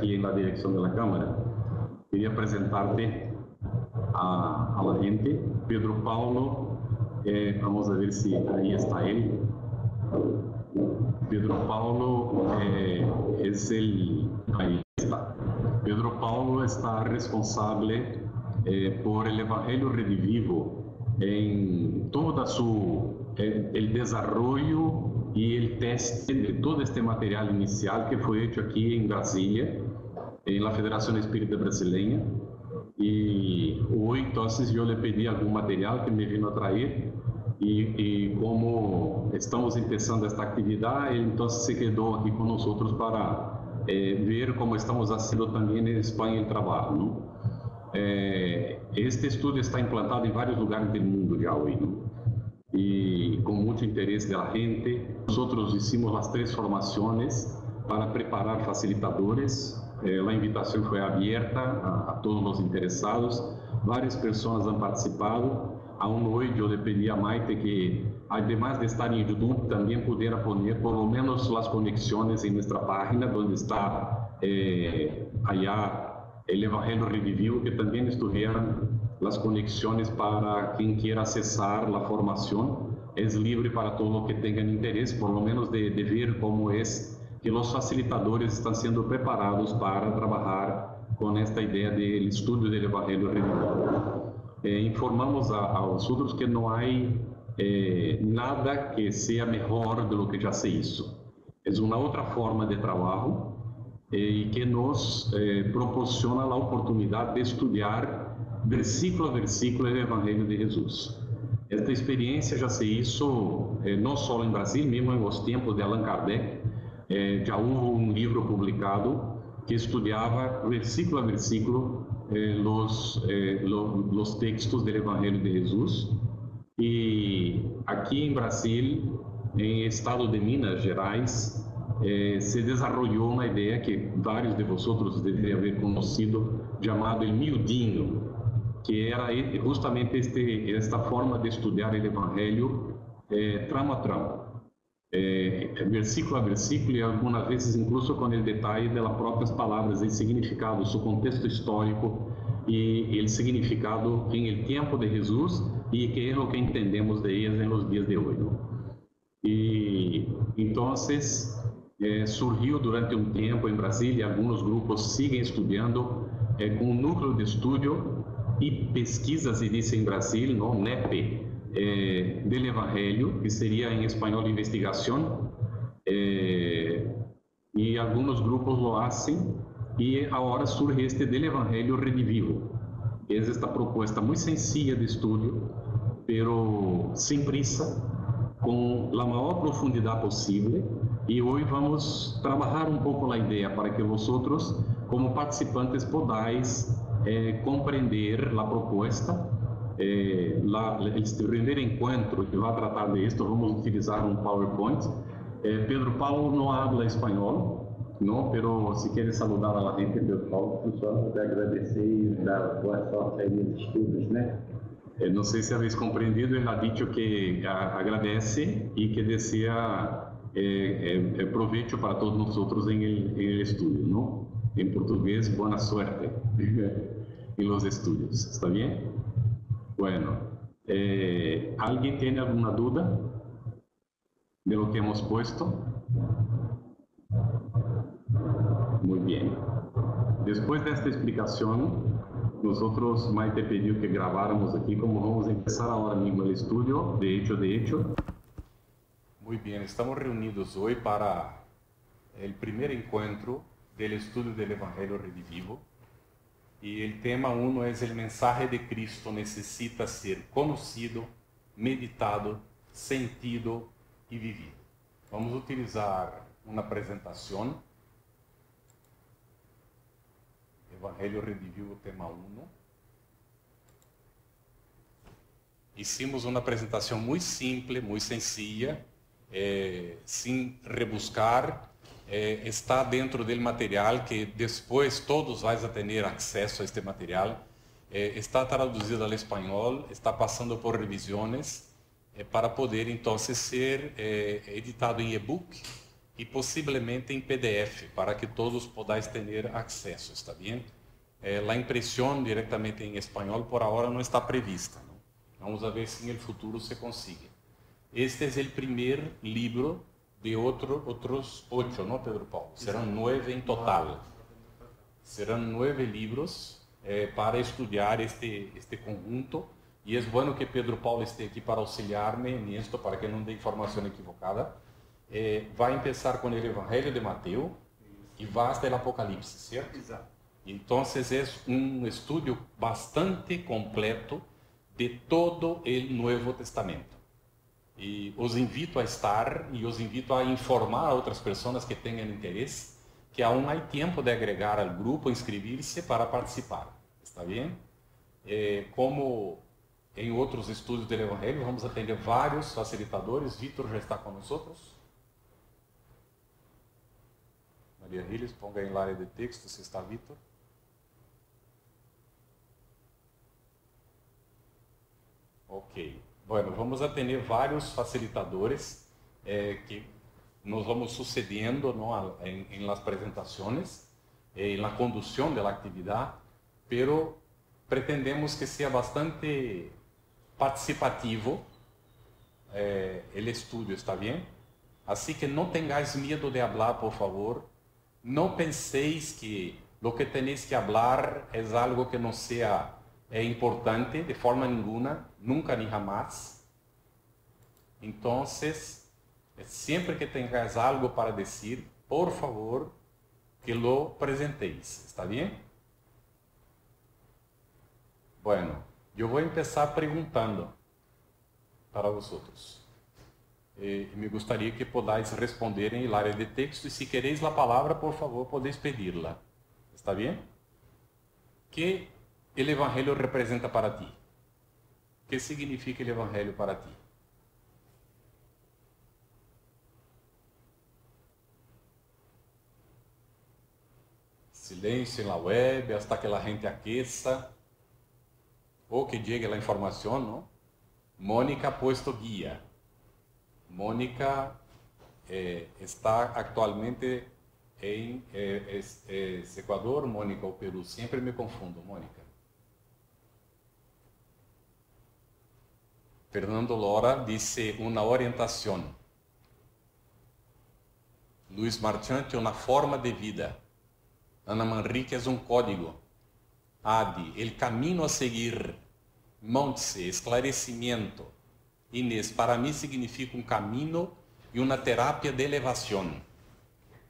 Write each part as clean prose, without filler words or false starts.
aquí en la dirección de la cámara. Quería presentarte a la gente. Pedro Paulo, vamos a ver si ahí está él. Pedro Paulo es ahí está. Pedro Paulo está responsable por el Evangelio Redivivo en toda el desarrollo y el teste de todo este material inicial que fue hecho aquí en Brasilia, en la Federación Espírita Brasileña. Y hoy entonces yo le pedí algún material que me vino a traer y como estamos empezando esta actividad, él entonces se quedó aquí con nosotros para ver cómo estamos haciendo también en España el trabajo, ¿no? Este estudio está implantado en varios lugares del mundo ya hoy, ¿no? Y con mucho interés de la gente. Nosotros hicimos las 3 formaciones para preparar facilitadores. La invitación fue abierta a todos los interesados. Varias personas han participado. Aún hoy yo le pedí a Maite que, además de estar en YouTube, también pudiera poner por lo menos las conexiones en nuestra página, donde está allá el Evangelio Redivivo, que también estuvieran las conexiones para quien quiera accesar la formación. Es libre para todos los que tengan interés, por lo menos de ver cómo es que los facilitadores están siendo preparados para trabajar con esta idea del estudio del Evangelio Redivivo. Informamos a vosotros que no hay nada que sea mejor de lo que ya se hizo. Es una otra forma de trabajo y que nos proporciona la oportunidad de estudiar versículo a versículo el Evangelio de Jesús. Esta experiencia ya se hizo no solo en Brasil, mismo en los tiempos de Allan Kardec. Ya hubo un libro publicado que estudiaba versículo a versículo los textos del Evangelio de Jesús. Y aquí en Brasil, en el estado de Minas Gerais, se desarrolló una idea que varios de vosotros deberían haber conocido, llamado el miudinho, que era justamente esta forma de estudiar el Evangelio tramo a tramo, versículo a versículo, y algunas veces incluso con el detalle de las propias palabras, el significado, su contexto histórico y el significado en el tiempo de Jesús y qué es lo que entendemos de ellas en los días de hoy, ¿no? Y entonces surgió durante un tiempo en Brasil, y algunos grupos siguen estudiando con un núcleo de estudio y pesquisa, se dice en Brasil, ¿no? NEP, del Evangelio, que sería en español investigación, y algunos grupos lo hacen, y ahora surge este del Evangelio Redivivo, que es esta propuesta muy sencilla de estudio, pero sin prisa, con la mayor profundidad posible. Y hoy vamos a trabajar un poco la idea para que vosotros, como participantes, podáis comprender la propuesta. El primer encuentro que va a tratar de esto, vamos a utilizar un PowerPoint. Pedro Paulo no habla español, ¿no? Pero si quieres saludar a la gente, Pedro Paulo. Só para agradecer y dar boa sorte aí nos estudos, né? No sé si habéis comprendido, él ha dicho que agradece y que desea provecho para todos nosotros en el estudio, ¿no? En portugués, buena suerte en los estudios. ¿Está bien? Bueno, ¿alguien tiene alguna duda de lo que hemos puesto? Muy bien. Después de esta explicación, nosotros, Maite pidió que grabáramos aquí, como vamos a empezar ahora mismo el estudio, de hecho. Muy bien, estamos reunidos hoy para el primer encuentro del estudio del Evangelio Redivivo. Y el tema 1 es: el mensaje de Cristo necesita ser conocido, meditado, sentido y vivido. Vamos a utilizar una presentación. Evangelio Redivivo, tema 1. Hicimos una presentación muy simple, muy sencilla, sin rebuscar. Está dentro del material que después todos vais a tener acceso a este material. Está traducido al español, está pasando por revisiones para poder entonces ser editado en ebook y posiblemente en PDF para que todos podáis tener acceso, ¿está bien? La impresión directamente en español por ahora no está prevista, ¿no? Vamos a ver si en el futuro se consigue. Este es el primer libro de otros 8, ¿no, Pedro Paulo? Serán 9 en total. Serán 9 libros para estudiar este conjunto. Y es bueno que Pedro Paulo esté aquí para auxiliarme en esto, para que no dé información equivocada. Va a empezar con el Evangelio de Mateo y va hasta el Apocalipsis, ¿cierto? Exato. Entonces es un estudio bastante completo de todo el Nuevo Testamento. Y os invito a estar y os invito a informar a otras personas que tengan interés que aún hay tiempo de agregar al grupo, inscribirse para participar. ¿Está bien? Como en otros estudios del Evangelio, vamos a tener varios facilitadores. Víctor já está con nosotros. Maria Riles, ponga en la área de texto si está Víctor. Ok. Bueno, vamos a tener vários facilitadores que nos vamos sucediendo, ¿no?, en las presentaciones, en la conducción de la actividad, pero pretendemos que sea bastante participativo el estudio, ¿está bien? Así que no tengáis miedo de hablar, por favor. No penséis que lo que tenéis que hablar es algo que no sea importante de forma ninguna, nunca ni jamás. Entonces, siempre que tengáis algo para decir, por favor, que lo presentéis. ¿Está bien? Bueno, yo voy a empezar preguntando para vosotros. Me gustaría que podáis responder en el área de texto y si queréis la palabra, por favor, podéis pedirla. ¿Está bien? ¿Qué el Evangelio representa para ti? ¿Qué significa el Evangelio para ti? Silencio en la web hasta que la gente aqueça o que llegue la información, ¿no? Mónica ha puesto guía. Mónica está actualmente en Ecuador, Mónica, o Perú. Siempre me confundo, Mónica. Fernando Lora dice una orientación. Luis Marchante, una forma de vida. Ana Manrique es un código. Adi, el camino a seguir. Montse, esclarecimiento. Inés, para mí significa un camino y una terapia de elevación.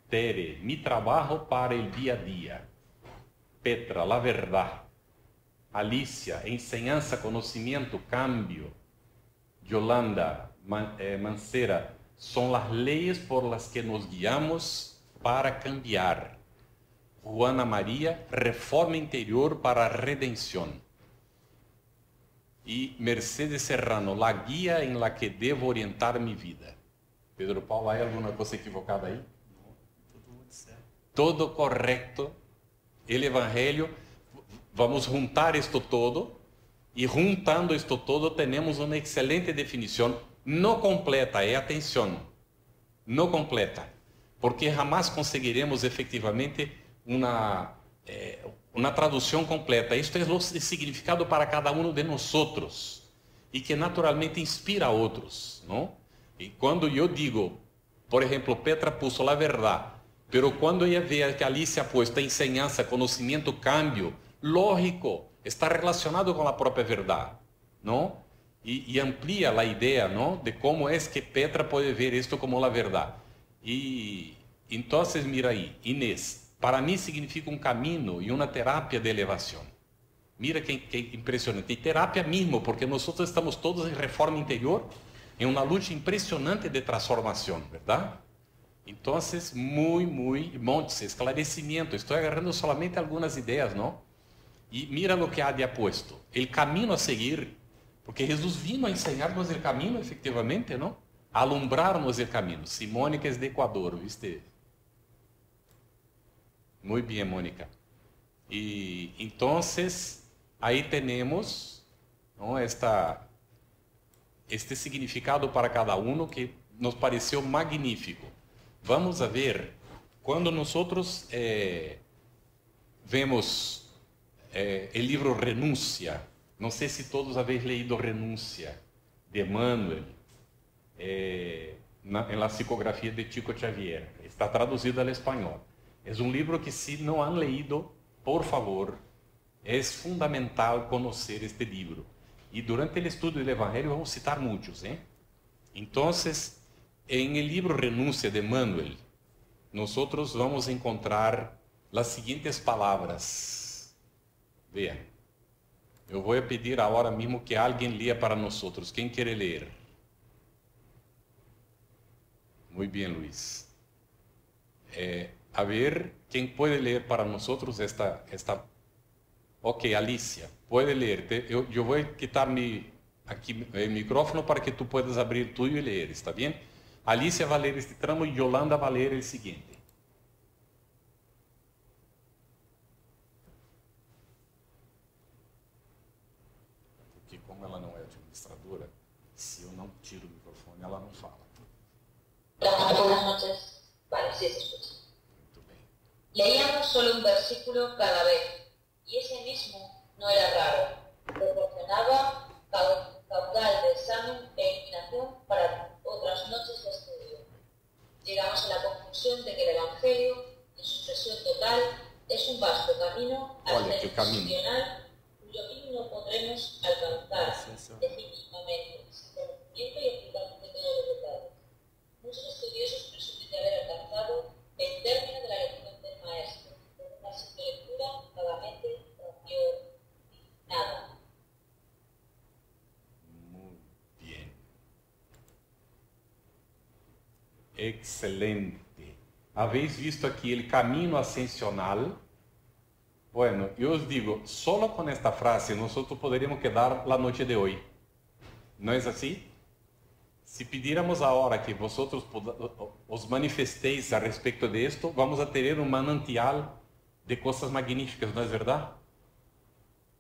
Tere, mi trabajo para el día a día. Petra, la verdad. Alicia, enseñanza, conocimiento, cambio. Yolanda Mancera, son las leyes por las que nos guiamos para cambiar. Juana María, reforma interior para redención. Y Mercedes Serrano, la guía en la que debo orientar mi vida. Pedro Paulo, ¿hay alguna cosa equivocada ahí? Todo correcto. El Evangelio, vamos a juntar esto todo, y juntando esto todo tenemos una excelente definición, no completa, atención, no completa, porque jamás conseguiremos efectivamente una traducción completa. Esto es el significado para cada uno de nosotros y que naturalmente inspira a otros, ¿no? Y cuando yo digo, por ejemplo, Petra puso la verdad, pero cuando ella ve que Alicia ha puesto enseñanza, conocimiento, cambio, lógico, está relacionado con la propia verdad, ¿no? Y amplía la idea, ¿no?, de cómo es que Petra puede ver esto como la verdad. Y entonces, mira ahí, Inés, para mí significa un camino y una terapia de elevación. Mira que impresionante. Y terapia mismo, porque nosotros estamos todos en reforma interior, en una lucha impresionante de transformación, ¿verdad? Entonces, muy Montes, esclarecimiento. Estoy agarrando solamente algunas ideas, ¿no? Y mira lo que Adi ha puesto. El camino a seguir, porque Jesús vino a enseñarnos el camino, efectivamente, ¿no? A alumbrarnos el camino. Sí, Mónica es de Ecuador, ¿viste? Muy bien, Mónica. Y entonces, ahí tenemos, ¿no?, este significado para cada uno que nos pareció magnífico. vamos a ver, cuando nosotros vemos el libro Renuncia, no sé si todos habéis leído Renuncia, de Emmanuel, en la psicografía de Chico Xavier, está traducido al español. Es un libro que si no han leído, por favor, es fundamental conocer este libro. Y durante el estudio del Evangelio vamos a citar muchos, Entonces, en el libro Renuncia de Emmanuel, nosotros vamos a encontrar las siguientes palabras. Vean, yo voy a pedir ahora mismo que alguien lea para nosotros. ¿Quién quiere leer? Muy bien, Luis. A ver, ¿quién puede leer para nosotros esta? Ok, Alicia, puede leer. Yo voy a quitar aquí el micrófono para que tú puedas abrir el tuyo y leer, ¿está bien? Alicia va a leer este tramo y Yolanda va a leer el siguiente. Porque como ela não é administradora, se eu não tiro o microfone, ela não fala. Buenas noches. Vale, sí se escucha. Muito bem. Leíamos solo un versículo cada vez, y ese mismo no era raro. Proporcionaba caudal de examen e iluminación para otras noches de estudio. Llegamos a la conclusión de que el Evangelio, en su expresión total, es un vasto camino ascensional cuyo fin no podremos alcanzar definitivamente, sin conocimiento y explicando de todos los detalles. Muchos estudiosos presumen de haber alcanzado el término de la lección del maestro, con una simple lectura vagamente nada. Muy bien. Excelente. ¿Habéis visto aquí el camino ascensional? Bueno, yo os digo, solo con esta frase nosotros podríamos quedar la noche de hoy. ¿No es así? Si pidiéramos ahora que vosotros os manifestéis a respecto de esto, vamos a tener un manantial de cosas magníficas, ¿no es verdad?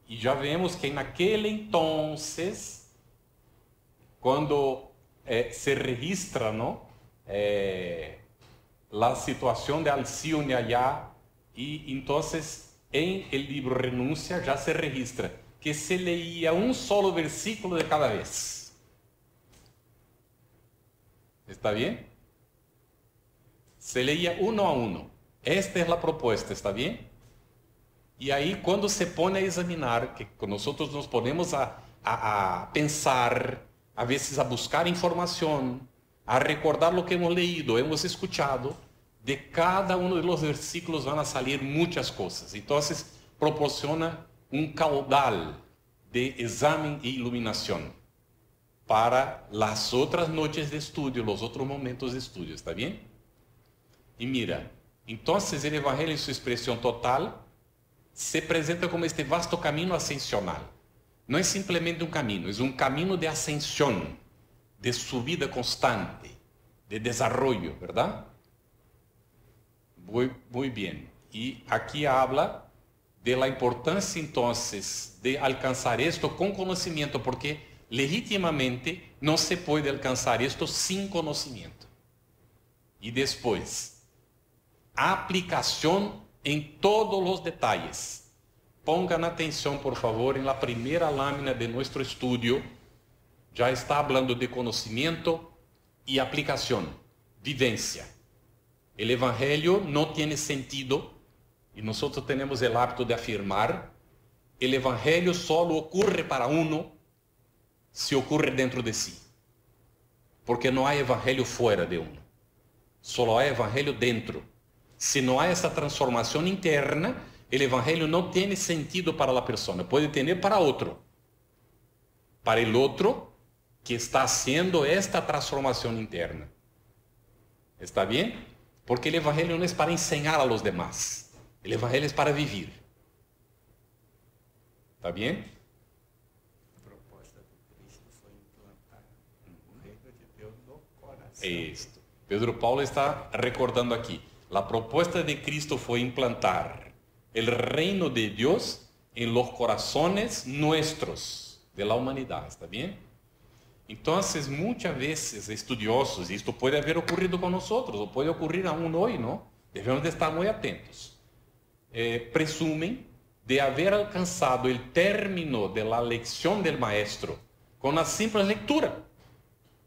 Y ya vemos que en aquel entonces, cuando se registra, ¿no? La situación de Alcione allá, y entonces en el libro Renuncia ya se registra que se leía un solo versículo de cada vez. ¿Está bien? Se leía uno a uno. Esta es la propuesta, ¿está bien? Y ahí cuando se pone a examinar, que nosotros nos ponemos a pensar, a veces a buscar información, a recordar lo que hemos leído, hemos escuchado, de cada uno de los versículos van a salir muchas cosas. Entonces proporciona un caudal de examen e iluminación para las otras noches de estudio, los otros momentos de estudio, ¿está bien? Y mira, entonces el Evangelio en su expresión total se presenta como este vasto camino ascensional. No es simplemente un camino, es un camino de ascensión, de subida constante, de desarrollo, ¿verdad? Muy bien. Y aquí habla de la importancia entonces de alcanzar esto con conocimiento, porque legítimamente no se puede alcanzar esto sin conocimiento. Y después, aplicación en todos los detalles. Pongan atención, por favor, en la primera lámina de nuestro estudio. Ya está hablando de conocimiento y aplicación, vivencia. El Evangelio no tiene sentido, y nosotros tenemos el hábito de afirmar, el Evangelio solo ocurre para uno si ocurre dentro de sí. Porque no hay Evangelio fuera de uno. Solo hay Evangelio dentro. Si no hay esa transformación interna, el Evangelio no tiene sentido para la persona. Puede tener para otro. Para el otro que está haciendo esta transformación interna. ¿Está bien? Porque el Evangelio no es para enseñar a los demás. El Evangelio es para vivir. ¿Está bien? A proposta de Cristo foi implantar o reino de Deus no coração. Esto. Pedro Paulo está recordando aquí. La propuesta de Cristo fue implantar el reino de Dios en los corazones nuestros, de la humanidad. ¿Está bien? Então, muitas vezes, estudiosos, isto pode haver ocorrido com nós, ou pode ocorrer aún hoje, não? Devemos de estar muito atentos. Presumem de haver alcançado o término da lección del maestro com a simples leitura.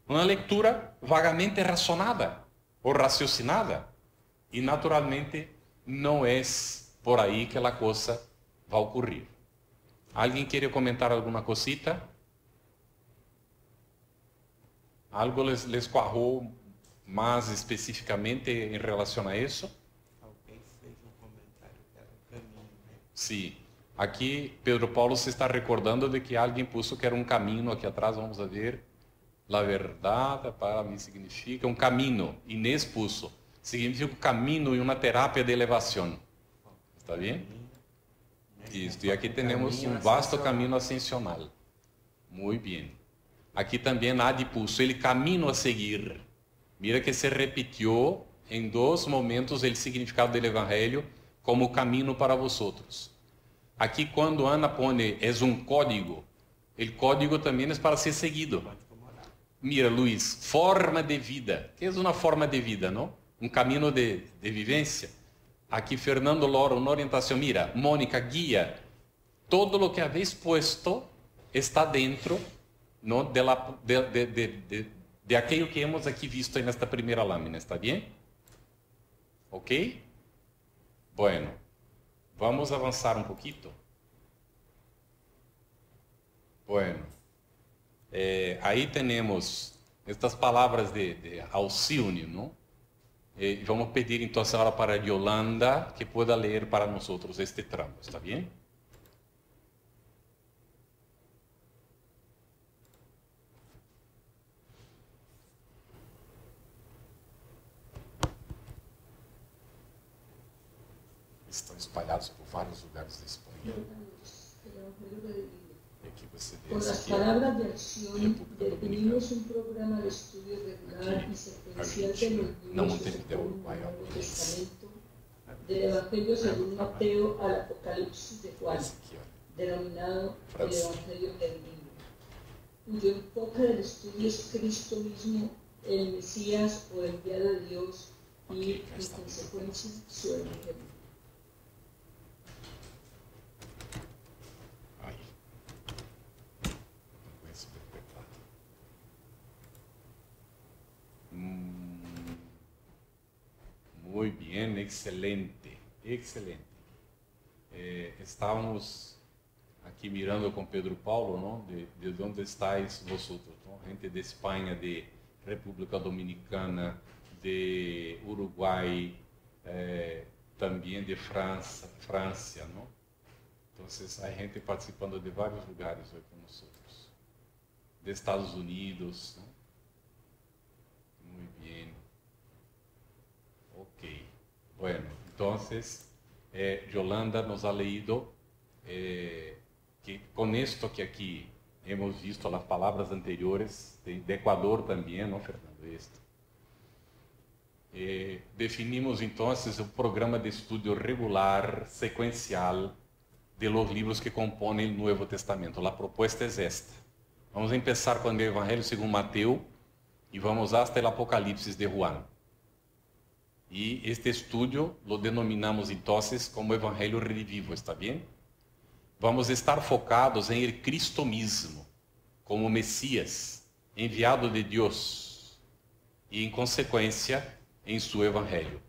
Uma leitura vagamente razonada ou raciocinada. E, naturalmente, não é por aí que a coisa vai ocorrer. Alguém quer comentar alguma cosita? Algo les cuajou mais especificamente em relação a isso? Alguém fez um comentário que era o caminho, né? Sim. Aqui, Pedro Paulo se está recordando de que alguém puso que era um caminho aqui atrás, vamos ver. La verdade para mim significa um caminho. Inês puso. Significa um caminho e uma terapia de elevação. Está bem? Isso. E aqui temos um vasto caminho ascensional. Muito bem. Aqui também Adi puso ele caminho a seguir. Mira que se repetiu em 2 momentos o significado do Evangelho como caminho para vosotros. Aqui quando Ana põe é um código, o código também é para ser seguido. Mira, Luiz, forma de vida. O que é uma forma de vida, não? Um caminho de vivência. Aqui Fernando Loro, uma orientação. Mira, Mônica, guia. Todo o que habéis puesto está dentro, ¿no? de aquello que hemos aqui visto nesta primeira lâmina, ¿está bem? ¿Ok? Bueno, vamos avançar um pouquinho. Bueno, aí temos estas palavras de auxílio, não? E vamos pedir então agora para Yolanda que pueda ler para nós este tramo, ¿está bem? Estão espalhados por vários lugares da Espanha. E aqui você vê Con las aqui, palabras de acción definimos un programa de estudio regular y secuencial de los Não libros que Montevideo, componen Uruguai, el Nuevo ó. Testamento, del Evangelio según Mateo al Apocalipsis de Juan, esse aqui, ó. denominado el Francia. Evangelio perdido, cuyo enfoque del estudio es Cristo mismo, el Mesías o enviado de Dios y, en consecuencia, su Evangelio. Aí. Com esse teclado. Muito bem, excelente, excelente. Estávamos aqui mirando com Pedro Paulo, não? De onde estáis vosotros, não? Gente de Espanha, de República Dominicana, de Uruguai, também de França, não? Então, há gente participando de vários lugares hoje com nós. De Estados Unidos, não? Muito bem. Ok. Bueno, então, Yolanda nos ha leído que com isto que aqui hemos visto as palavras anteriores, de Equador também, não, Fernando? Esto. Definimos então um programa de estudo regular, sequencial, de los libros que compõem o Novo Testamento. A proposta é esta. Vamos começar com o Evangelho segundo Mateus e vamos até o Apocalipse de Juan. E este estudo lo denominamos então como Evangelho Redivivo, está bem? Vamos estar focados em el Cristo mismo, como Messias, enviado de Deus, e em consequência em seu Evangelho.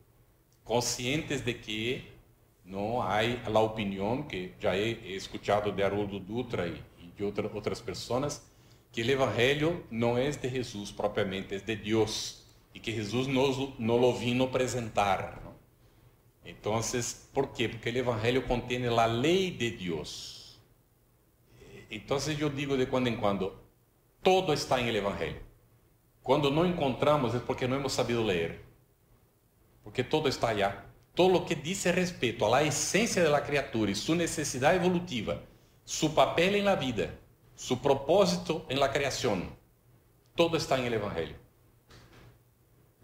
Conscientes de que não há a opinião que já he escuchado de Haroldo Dutra e de outras pessoas, que o Evangelho não é de Jesus propriamente, é de Deus, e que Jesus nos lo vino apresentar. Não? Então, por quê? Porque o Evangelho contém a lei de Deus. Então, eu digo de quando em quando, todo está em el Evangelho. Quando não encontramos é porque não hemos sabido ler. Porque todo está allá. Todo o que diz respeito à essência da criatura e sua necessidade evolutiva, seu papel na vida, seu propósito na criação, todo está em el Evangelho.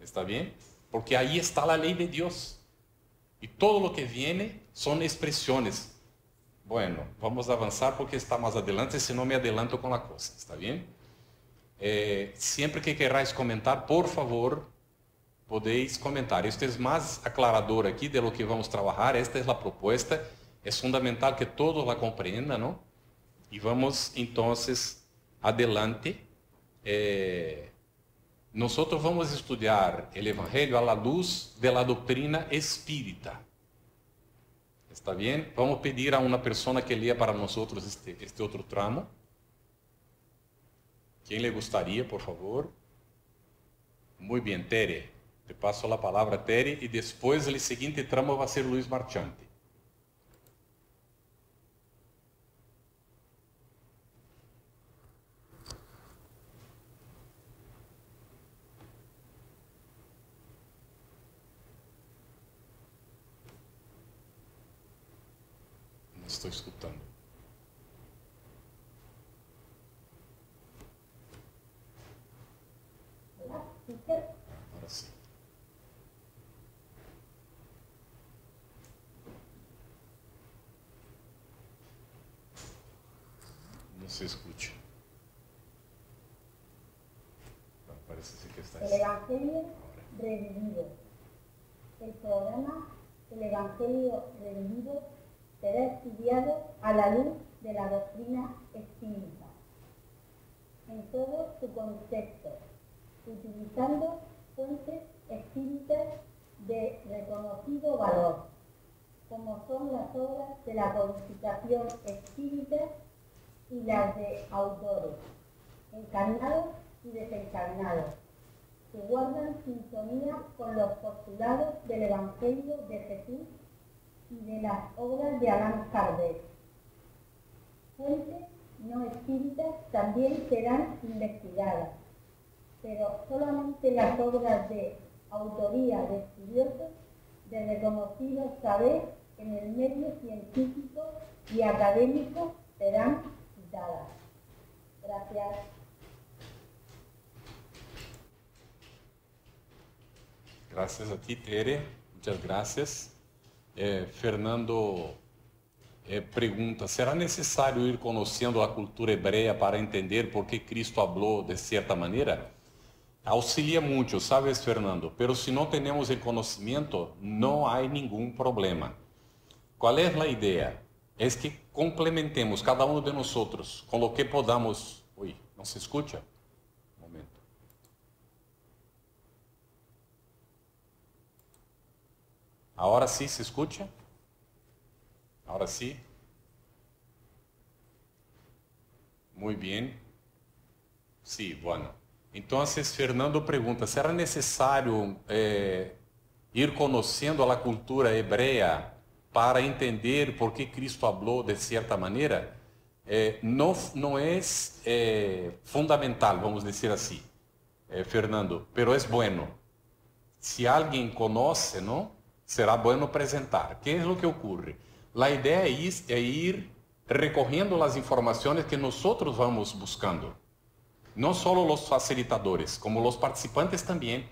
¿Está bem? Porque aí está a lei de Deus. E todo o que viene são expressões. Bueno, vamos avançar porque está mais adelante, senão me adelanto com a coisa. ¿Está bem? Siempre que queráis comentar, por favor, podéis comentar. Esto es más aclarador aquí de lo que vamos a trabajar. Esta es la propuesta. Es fundamental que todos la comprendan, ¿no? Y vamos entonces adelante. Nosotros vamos a estudiar el Evangelio a la luz de la doctrina espírita. ¿Está bien? Vamos a pedir a una persona que lea para nosotros este otro tramo. ¿Quién le gustaría, por favor? Muy bien, Tere. Te paso la palabra, Tere, y después el siguiente tramo va a ser Luis Marchante. No estoy escuchando. Ahora sí. No se escucha. Parece ser que está El Evangelio revivido. El programa El Evangelio revivido será estudiado a la luz de la doctrina espírita, en todo su concepto, utilizando fuentes espíritas de reconocido valor, como son las obras de la codificación espírita y las de autores, encarnados y desencarnados, que guardan sintonía con los postulados del Evangelio de Jesús y de las obras de Allan Kardec. Fuentes no espíritas también serán investigadas, pero solamente las obras de autoría de estudiosos de reconocido saber en el medio científico y académico serán citadas. Gracias. Gracias a ti, Tere. Muchas gracias. Fernando pregunta, ¿será necesario ir conociendo la cultura hebrea para entender por qué Cristo habló de cierta manera? Auxilia mucho, ¿sabes, Fernando? Pero si no tenemos el conocimiento, no hay ningún problema. ¿Cuál es la idea? Es que complementemos cada uno de nosotros con lo que podamos... Uy, ¿no se escucha? Un momento. ¿Ahora sí se escucha? ¿Ahora sí? Muy bien. Sí, bueno. Entonces, Fernando pregunta, ¿será necesario ir conociendo a la cultura hebrea para entender por qué Cristo habló de cierta manera? No es fundamental, vamos a decir así, Fernando, pero es bueno. Si alguien conoce, ¿no? Será bueno presentar. ¿Qué es lo que ocurre? La idea es ir recogiendo las informaciones que nosotros vamos buscando. No solo los facilitadores, como los participantes también.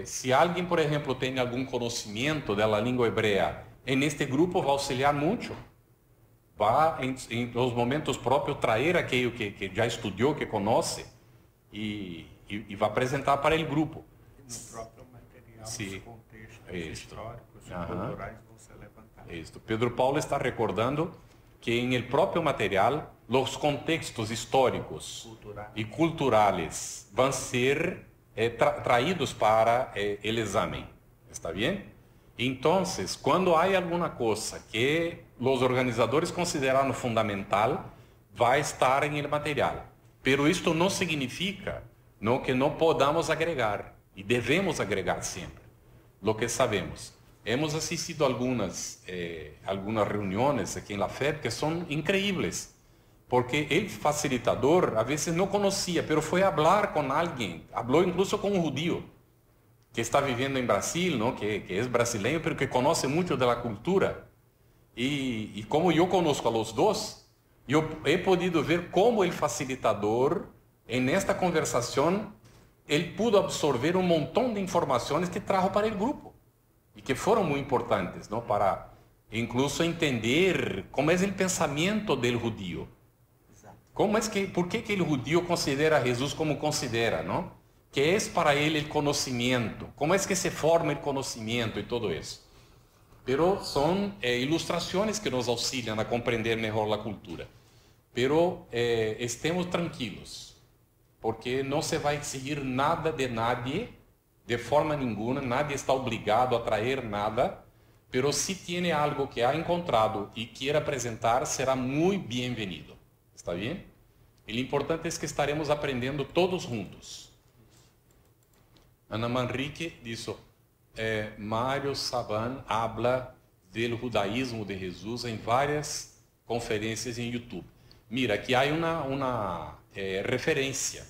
Si alguien, por ejemplo, tiene algún conocimiento de la lengua hebrea, en este grupo va a auxiliar mucho. Va en los momentos propios traer aquello que ya estudió, que conoce, y va a apresentar para el grupo. No próprio material, Sí. os contextos Esto. históricos e Aham. culturais vão ser levantados. Esto. Pedro Paulo está recordando que en el propio material los contextos históricos Cultural. y culturales van a ser traídos para el examen. ¿Está bien? Entonces, cuando hay alguna cosa que los organizadores consideraron fundamental, va a estar en el material. Pero esto no significa que no podamos agregar, y debemos agregar siempre lo que sabemos. Hemos asistido a algunas reuniones aquí en la FEB que son increíbles, porque el facilitador a veces no conocía, pero fue a hablar con alguien, habló incluso con un judío que está viviendo en Brasil, ¿no? que es brasileño, pero que conoce mucho de la cultura. Y como yo conozco a los dos, yo he podido ver cómo el facilitador, en esta conversación, él pudo absorber un montón de informaciones que trajo para el grupo y que fueron muy importantes, ¿no? Para incluso entender cómo es el pensamiento del judío. ¿Por qué que el judío considera a Jesús como considera, no? ¿Qué es para él el conocimiento? ¿Cómo es que se forma el conocimiento y todo eso? Pero son ilustraciones que nos auxilian a comprender mejor la cultura. Pero estemos tranquilos, porque no se va a exigir nada de nadie, de forma ninguna, nadie está obligado a traer nada, pero si tiene algo que ha encontrado y quiere presentar, será muy bienvenido. ¿Está bien? Y lo importante es que estaremos aprendiendo todos juntos. Ana Manrique dice, Mário Saban habla del judaísmo de Jesús en varias conferencias en YouTube. Mira, aquí hay una referencia.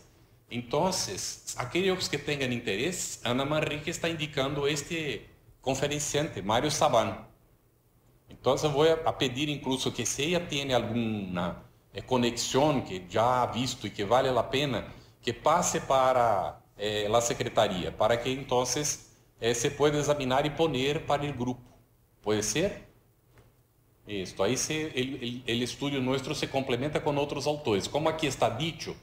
Entonces, aquellos que tengan interés, Ana Manrique está indicando este conferenciante, Mário Saban. Entonces voy a pedir incluso que si ella tiene alguna conexión que ya ha visto y que vale la pena, que pase para la secretaría, para que entonces se pueda examinar y poner para el grupo. ¿Puede ser? Esto, ahí el estudio nuestro se complementa con otros autores. Como aquí está dicho,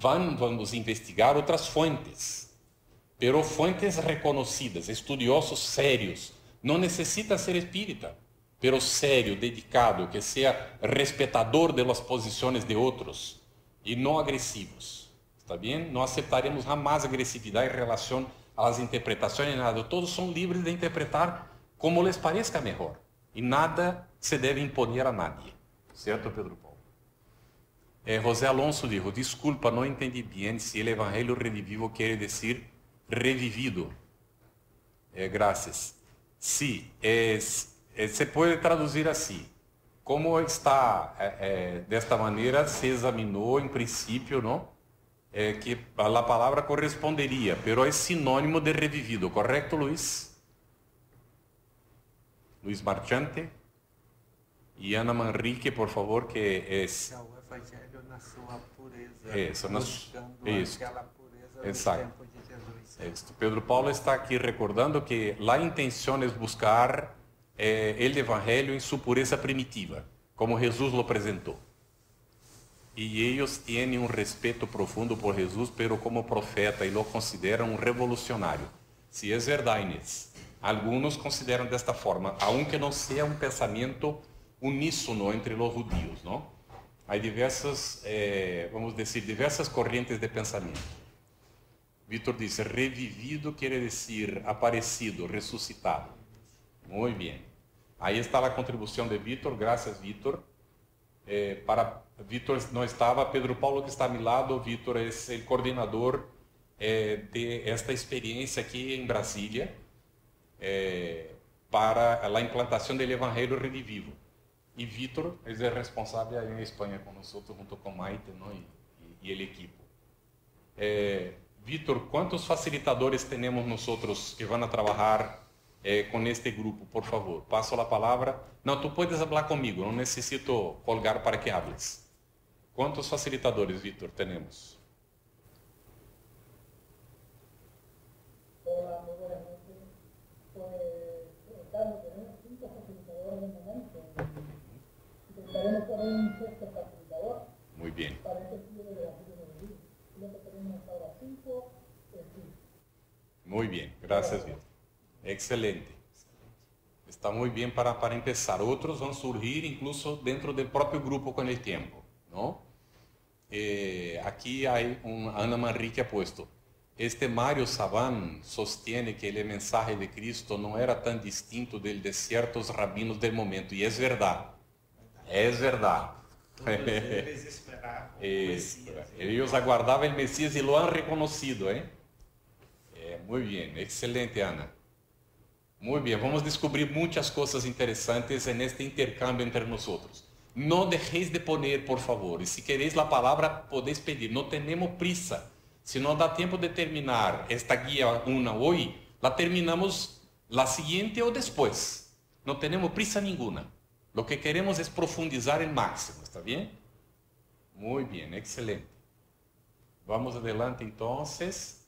vamos a investigar otras fuentes, pero fuentes reconocidas, estudiosos serios. No necesita ser espírita, pero serio, dedicado, que sea respetador de las posiciones de otros y no agresivos. ¿Está bien? No aceptaremos jamás agresividad en relación a las interpretaciones, nada. Todos son libres de interpretar como les parezca mejor. Y nada se debe imponer a nadie. ¿Cierto, Pedro Paulo? José Alonso dijo, disculpa, no entendí bien si el Evangelio redivivo quiere decir revivido. Gracias. Sí, se puede traducir así. Como está de esta manera, se examinou en principio, ¿no? Que la palabra correspondería, pero es sinónimo de revivido, ¿correcto, Luis? Luis Marchante e Ana Manrique, por favor, que es... O Evangelho na sua pureza, Isso, buscando isso. aquela pureza Exato. do tempo de Jesus. Esto. Pedro Paulo está aquí recordando que la intención es buscar el Evangelio en su pureza primitiva, como Jesús lo presentó. Y ellos tienen un respeto profundo por Jesús, pero como profeta, y lo consideran un revolucionario. Si es verdad, Inés. Algunos consideran de esta forma, aunque no sea un pensamiento unísono entre los judíos, ¿no? Hay diversas, vamos a decir, diversas corrientes de pensamiento. Víctor dice, revivido quiere decir aparecido, resucitado. Muy bien. Ahí está la contribución de Víctor. Gracias, Víctor. Para Víctor no estaba, Pedro Paulo, que está a mi lado. Víctor es el coordinador de esta experiencia aquí en Brasilia para la implantación del Evangelio Redivivo. Y Víctor es el responsable ahí en España con nosotros, junto con Maite, ¿no? y el equipo. Víctor, ¿cuántos facilitadores tenemos nosotros que van a trabajar con este grupo? Por favor, paso la palabra. No, tú puedes hablar conmigo, no necesito colgar para que hables. ¿Cuántos facilitadores, Víctor, tenemos? Hola, muy buenas noches. Pues, Carlos, tenemos 5 facilitadores de momento. Intentaremos poner un 6º facilitador. Muy bien. Para este estudio de la vida de Dios. Lo que tenemos ahora 5, es 5. Muy bien, gracias, Víctor. Excelente. Está muy bien para empezar. Otros van a surgir incluso dentro del propio grupo con el tiempo, ¿no? Aquí hay Ana Manrique ha puesto. Este Mário Saban sostiene que el mensaje de Cristo no era tan distinto del de ciertos rabinos del momento. Y es verdad. Es verdad. Todos eles esperavam o Messias. Ellos aguardaban el Mesías y lo han reconocido, ¿eh? Muy bien, excelente, Ana. Muy bien, vamos a descubrir muchas cosas interesantes en este intercambio entre nosotros. No dejéis de poner, por favor, y si queréis la palabra, podéis pedir. No tenemos prisa. Si no da tiempo de terminar esta guía 1 hoy, la terminamos la siguiente o después. No tenemos prisa ninguna. Lo que queremos es profundizar el máximo, ¿está bien? Muy bien, excelente. Vamos adelante entonces.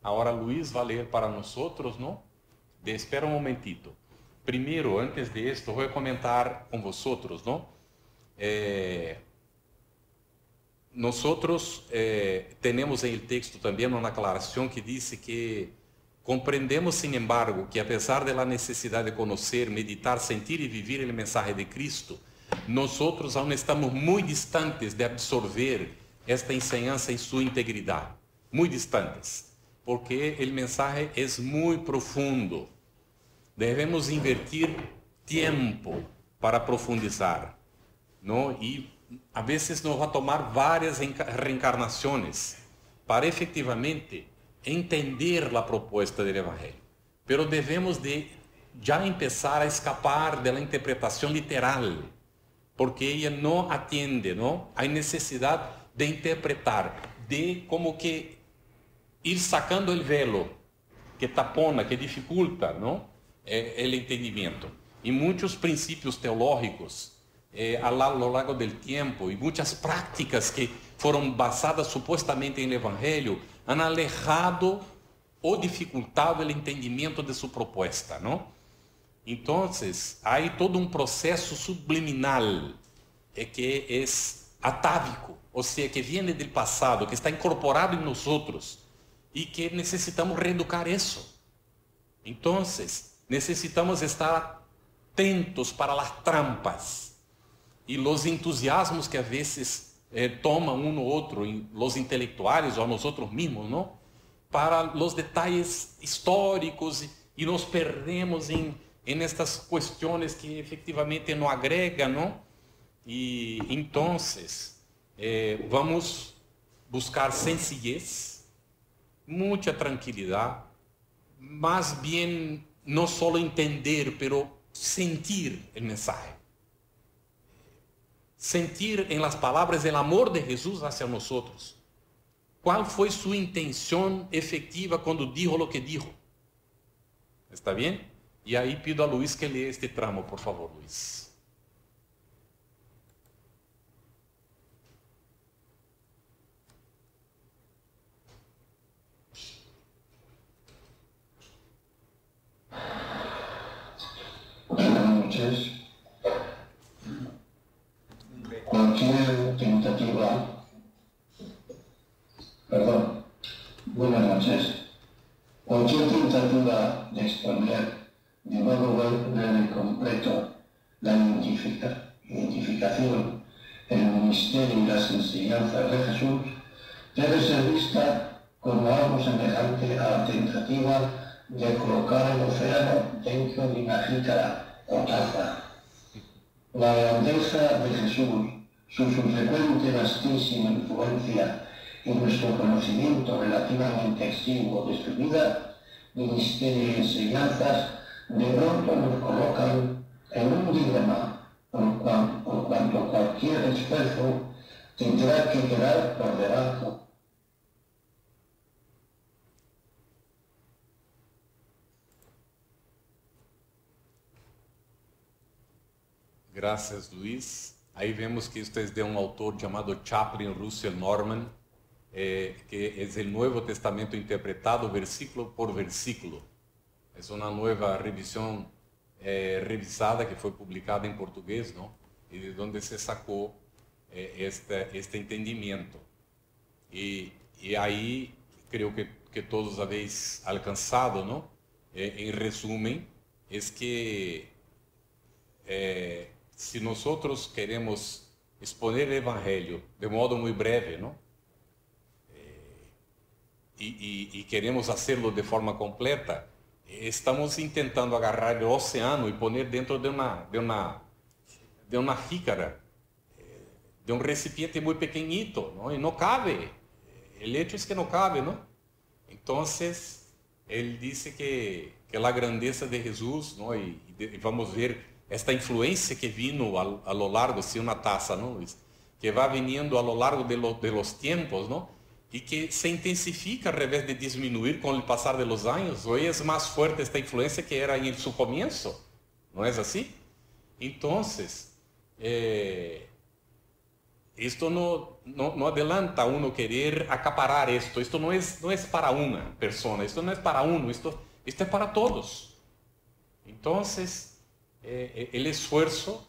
Ahora Luis va a leer para nosotros, ¿no? Espera un momentito. Primero, antes de esto, voy a comentar con vosotros, ¿no? nosotros tenemos en el texto también una aclaración que dice que comprendemos, sin embargo, que a pesar de la necesidad de conocer, meditar, sentir y vivir el mensaje de Cristo, nosotros aún estamos muy distantes de absorber esta enseñanza en su integridad, muy distantes, porque el mensaje es muy profundo. Debemos invertir tiempo para profundizar, ¿no? Y a veces nos va a tomar varias reencarnaciones para efectivamente entender la propuesta del Evangelio. Pero debemos de ya empezar a escapar de la interpretación literal, porque ella no atiende, ¿no? Hay necesidad de interpretar, de como que ir sacando el velo que tapona, que dificulta, ¿no? El entendimiento. Y muchos principios teológicos a lo largo del tiempo y muchas prácticas que fueron basadas supuestamente en el Evangelio han alejado o dificultado el entendimiento de su propuesta, ¿no? Entonces, hay todo un proceso subliminal que es atávico, o sea, que viene del pasado, que está incorporado en nosotros y que necesitamos reeducar eso. Entonces, necesitamos estar atentos para las trampas y los entusiasmos que a veces toman uno u otro, los intelectuales o a nosotros mismos, ¿no? Para los detalles históricos y nos perdemos en estas cuestiones que efectivamente no agregan, ¿no? Y entonces vamos buscar sencillez, mucha tranquilidad, más bien no solo entender, pero sentir el mensaje. Sentir en las palabras el amor de Jesús hacia nosotros. ¿Cuál fue su intención efectiva cuando dijo lo que dijo? ¿Está bien? Y ahí pido a Luis que lea este tramo, por favor, Luis. Buenas noches. Cualquier tentativa, buenas noches. Cualquier tentativa de exponer de modo breve y completo la identificación, el ministerio y las enseñanzas de Jesús debe ser vista como algo semejante a la tentativa de colocar el océano dentro de una jícara o taza. La grandeza de Jesús, su subsecuente vastísima influencia y nuestro conocimiento relativamente exiguo de su vida, ministerio y enseñanzas, de pronto nos colocan en un dilema por cuanto cualquier esfuerzo tendrá que quedar por debajo. Gracias, Luis. Ahí vemos que esto es de un autor llamado Chaplin Russell Norman, que es el Nuevo Testamento interpretado versículo por versículo. Es una nueva revisión revisada que fue publicada en portugués, ¿no? Y de donde se sacó este entendimiento. Y ahí creo que todos habéis alcanzado, ¿no? En resumen, es que si nosotros queremos exponer el Evangelio de modo muy breve, ¿no? Y queremos hacerlo de forma completa, estamos intentando agarrar el océano y poner dentro de una jícara, de un recipiente muy pequeñito, ¿no? Y no cabe. El hecho es que no cabe, ¿no? Entonces, él dice que la grandeza de Jesús, ¿no? Y vamos ver esta influencia que vino a lo largo, si una taza, ¿no, Luis? Que va viniendo a lo largo de los tiempos, ¿no? Y que se intensifica al revés de disminuir con el pasar de los años. Hoy es más fuerte esta influencia que era en su comienzo, ¿no es así? Entonces, esto no adelanta a uno querer acaparar esto. Esto no es para una persona, esto no es para uno, esto es para todos. Entonces, el esfuerzo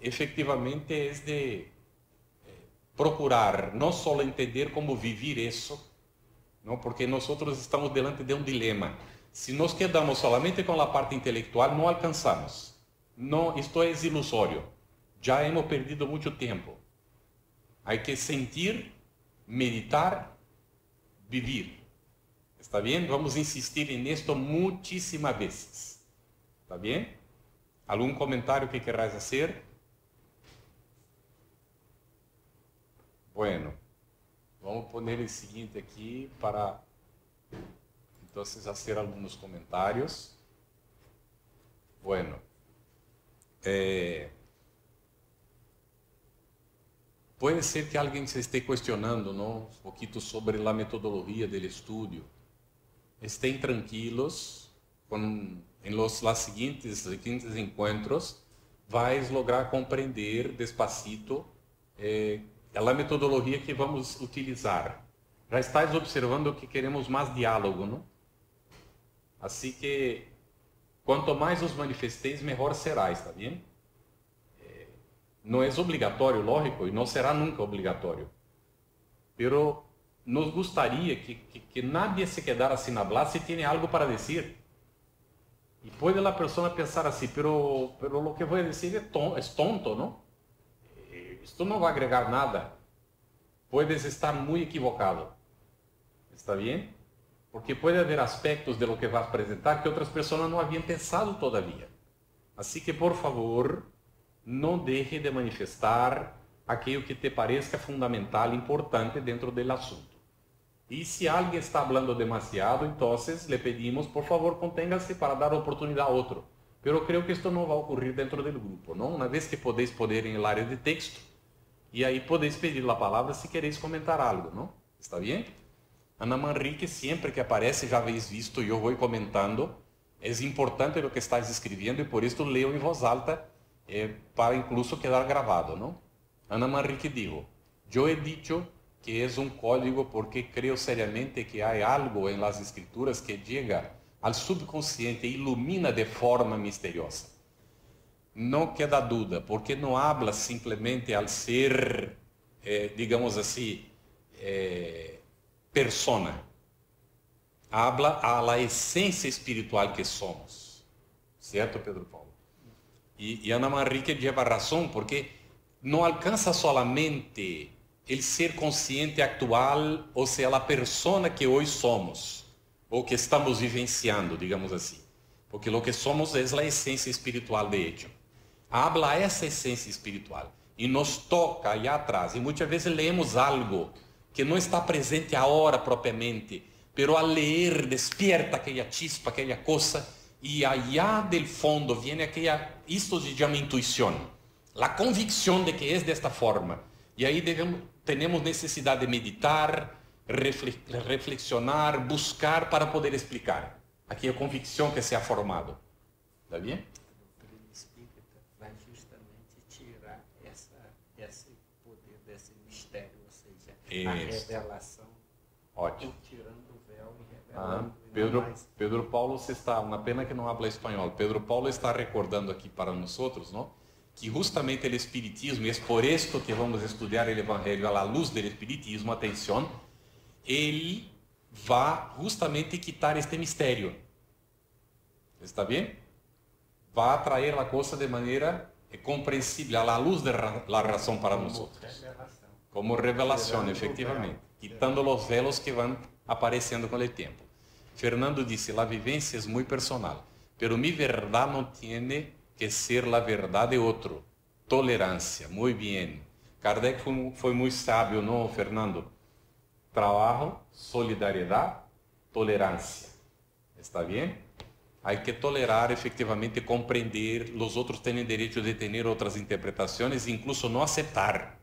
efectivamente es de procurar não só entender como vivir isso, não, porque nós estamos diante de um dilema. Se nos quedamos solamente com a parte intelectual, não alcançamos. Não, isto é ilusório. Já hemos perdido muito tempo. Há que sentir, meditar, vivir. ¿Está bien? Vamos a insistir en esto muchísimas veces. ¿Está bien? ¿Algún comentario que querrás hacer? Bueno, vamos poner el siguiente aquí para entonces hacer algunos comentarios. Bueno, puede ser que alguien se esté cuestionando, ¿no? Un poquito sobre la metodología del estudio. Estén tranquilos, en los siguientes encuentros vais lograr compreender despacito a metodologia que vamos utilizar. Já estáis observando que queremos mais diálogo, não? Assim que, quanto mais os manifesteis, melhor será, está bem? Não é obrigatório, lógico, e não será nunca obrigatório. Pero nos gostaria que nadie se quedara sin hablar se tiene algo para decir. E pode a pessoa pensar assim, pero lo que vou dizer é tonto, não? Isto não vai agregar nada. Puedes estar muito equivocado. ¿Está bem? Porque pode haver aspectos de lo que vas a apresentar que outras pessoas não haviam pensado todavia. Assim que, por favor, não deixe de manifestar aquilo que te pareça fundamental e importante dentro do assunto. E se alguém está falando demasiado, então le pedimos, por favor, contenha-se para dar oportunidade a outro. Pero creio que isto não vai ocorrer dentro do grupo, não? Uma vez que podeis poder em área de texto, e aí podeis pedir a palavra se quereis comentar algo, não? Está bem? Ana Manrique, sempre que aparece, já habéis visto, e eu vou comentando, é importante o que estás escrevendo, e por isso leio em voz alta, para incluso quedar gravado, não? Ana Manrique dijo, eu he dicho que é um código porque creio seriamente que há algo em las escrituras que chega al subconsciente e ilumina de forma misteriosa. Não queda dúvida, porque não habla simplesmente al ser, digamos assim, persona. Habla a la essência espiritual que somos. Certo, Pedro Paulo? E Ana Manrique lleva razão, porque não alcança solamente el ser consciente actual, ou seja, a persona que hoje somos, ou que estamos vivenciando, digamos assim. Porque o que somos é a essência espiritual de hecho. Habla essa essência espiritual e nos toca allá atrás. E muitas vezes leemos algo que não está presente agora propriamente, pero al leer despierta aquela chispa, aquela coisa, e allá del fondo viene isto se chama intuição, a convicção de que é desta forma. E aí temos necessidade de meditar, reflexionar, buscar para poder explicar. Aqui é a convicção que se ha formado. Está bem? A doutrina espírita vai justamente tirar esse poder desse mistério, ou seja, a revelação. Ótimo. Tirando o véu e revelando. Pedro Paulo está, uma pena que não habla espanhol. Pedro Paulo está recordando aqui para nós outros, não? Que justamente o Espiritismo, e é por isso que vamos estudar o Evangelho à luz do Espiritismo, atenção, ele vai justamente quitar este mistério. Está bem? Vai atrair a coisa de maneira compreensível, à luz da razão para nós. Como revelação, efetivamente. Quitando os velos que vão aparecendo com o tempo. Fernando disse, a vivência é muito personal, pero mi verdade não tiene que ser la verdad de otro. Tolerancia, muy bien. Kardec foi muito sábio, não, Fernando? Trabajo, solidariedade, tolerancia. ¿Está bien? Hay que tolerar, efectivamente, compreender. Los otros tienen derecho de tener otras interpretaciones, incluso no aceptar.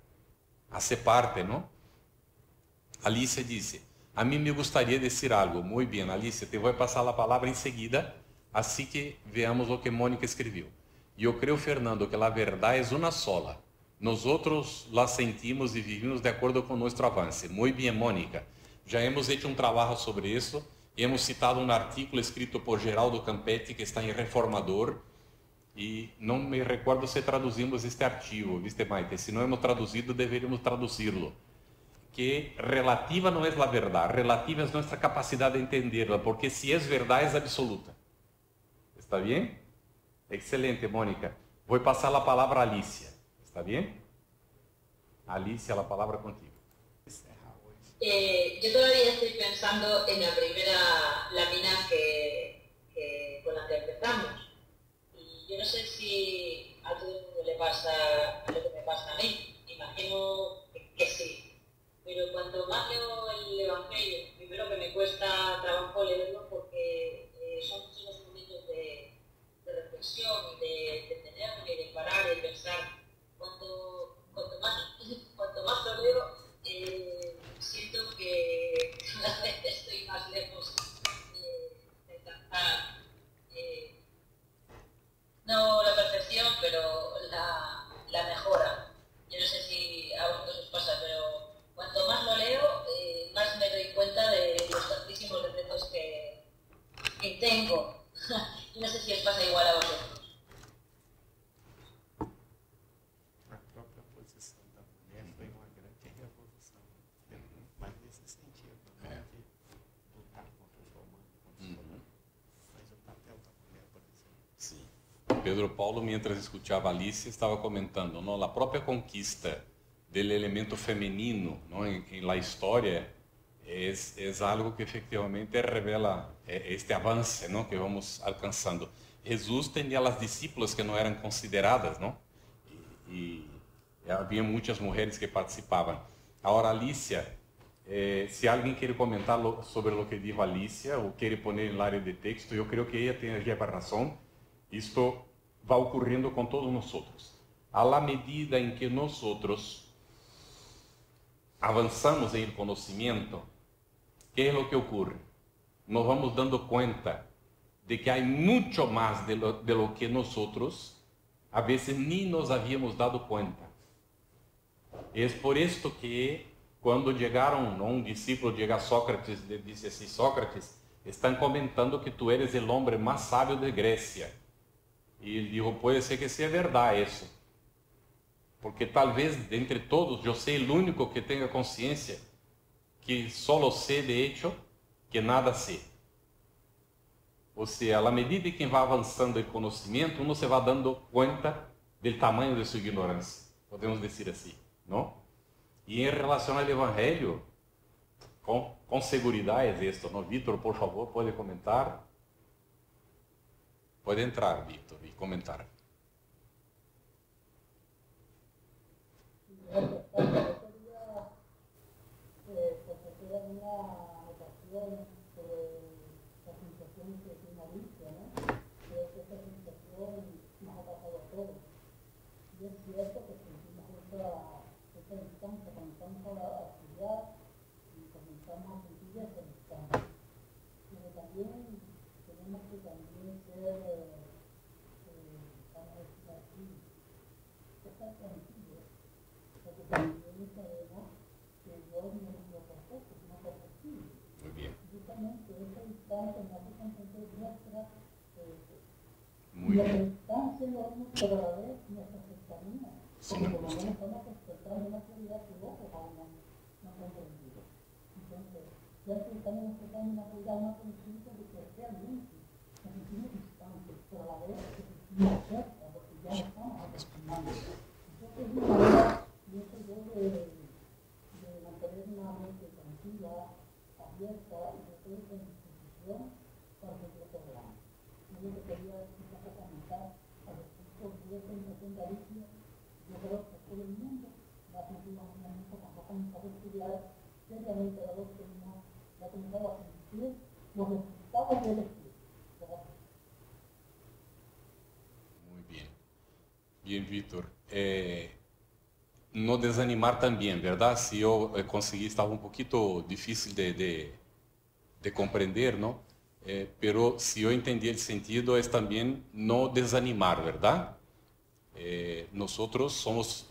Hace parte, ¿no? Alicia dice, a mí me gustaría decir algo. Muy bien, Alicia, te voy a pasar la palabra enseguida, así que veamos lo que Mônica escreveu. E eu creio, Fernando, que a verdade é uma sola. Nós outros la sentimos e vivimos de acordo com nosso avance. Muito bem, Mônica. Já hemos feito um trabalho sobre isso. Hemos citado um artículo escrito por Geraldo Campetti, que está em Reformador, E não me recordo se traduzimos este artigo, viste, Maite? Se não hemos traduzido, deveríamos traduzi-lo. Que relativa não é a verdade, relativa é nossa capacidade de entendê-la, porque se é verdade, é absoluta. Está bem? Excelente, Mônica. Vou passar a palavra a Alicia. Está bem? Alicia, a palavra contigo. Yo todavía estoy pensando en la primera lámina con la que empezamos. Y yo no sé si a todo el mundo le pasa lo que me pasa a mí. Imagino que sí. Pero cuanto más leo el Evangelio, primero que me cuesta trabajo leerlo porque son unos momentos de reflexión y de detenerme, de parar y pensar. Cuanto más lo leo, siento que cada vez estoy más lejos de alcanzar, no la perfección, pero la mejora. Yo no sé si a vosotros os pasa, pero cuanto más lo leo, más me doy cuenta de los tantísimos defectos que tengo. Yo no sé si os pasa igual a vosotros. Pedro Paulo, mientras escuchava Alicia, estava comentando, não, a própria conquista do elemento feminino, não, em la história é algo que efetivamente revela este avanço, não, que vamos alcançando. Jesus tinha as discípulas que não eram consideradas, não, e havia muitas mulheres que participavam. Agora, Alicia, se alguém quer comentar sobre o que diz Alicia ou quer pôr em área de texto, eu creio que ela tem razão. Isto vai ocorrendo com todos nós. A la medida em que nós avançamos em conhecimento, que é o que ocorre? Nos vamos dando conta de que há muito mais de lo que nós a vezes nem nos havíamos dado conta. É por isto que quando chegaram, um discípulo chega a Sócrates e disse assim: Sócrates, estão comentando que tu eres o homem mais sábio de Grécia. E ele disse: pode ser que seja verdade isso, porque talvez entre todos eu seja o único que tenha consciência que só sei de hecho que nada sei. Ou seja, à medida que vai avançando o conhecimento, uno se vai dando conta do tamanho de sua ignorância, podemos dizer assim, não? E em relação ao Evangelho, com segurança é isto, não? Vitor, por favor, pode comentar. Pode entrar, Vitor, e comentar. Muy bien. Sí, me gusta. Muy bien. Bien, Vitor. No desanimar também, verdade? Se eu consegui, estava um pouquinho difícil de compreender, não? Pero se eu entendi o sentido, é também não desanimar, verdade? Nós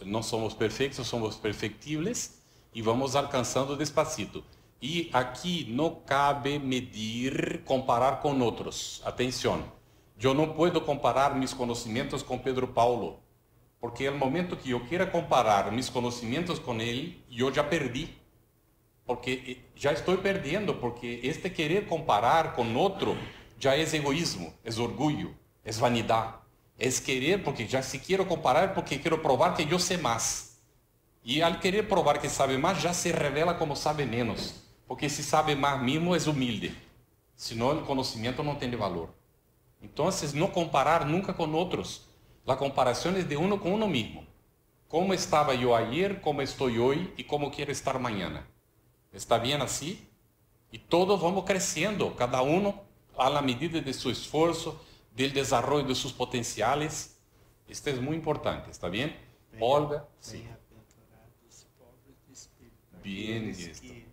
não somos perfeitos, somos perfectibles e vamos alcançando despacito. E aqui não cabe medir, comparar com outros. Atenção, Eu não posso comparar meus conhecimentos com Pedro Paulo, porque no momento que eu queira comparar meus conhecimentos com ele, eu já perdi. Porque já estou perdendo, porque este querer comparar com outro já é egoísmo, é orgulho, é vanidade. É querer, porque já se quero comparar, porque quero provar que eu sei mais. E ao querer provar que sabe mais, já se revela como sabe menos. Porque se sabe mais mesmo, é humilde. Senão o conhecimento não tem valor. Então, não comparar nunca com outros. A comparação é de uno com uno mesmo. Como estava eu ayer, como estou hoje e como quero estar amanhã. Está bem assim? E todos vamos crescendo, cada um à medida de seu esforço, do desenvolvimento de seus potenciais. Isto é muito importante, está bem? Olga? Sim. Bem-aventurados pobres de espírito. Bem isso. Que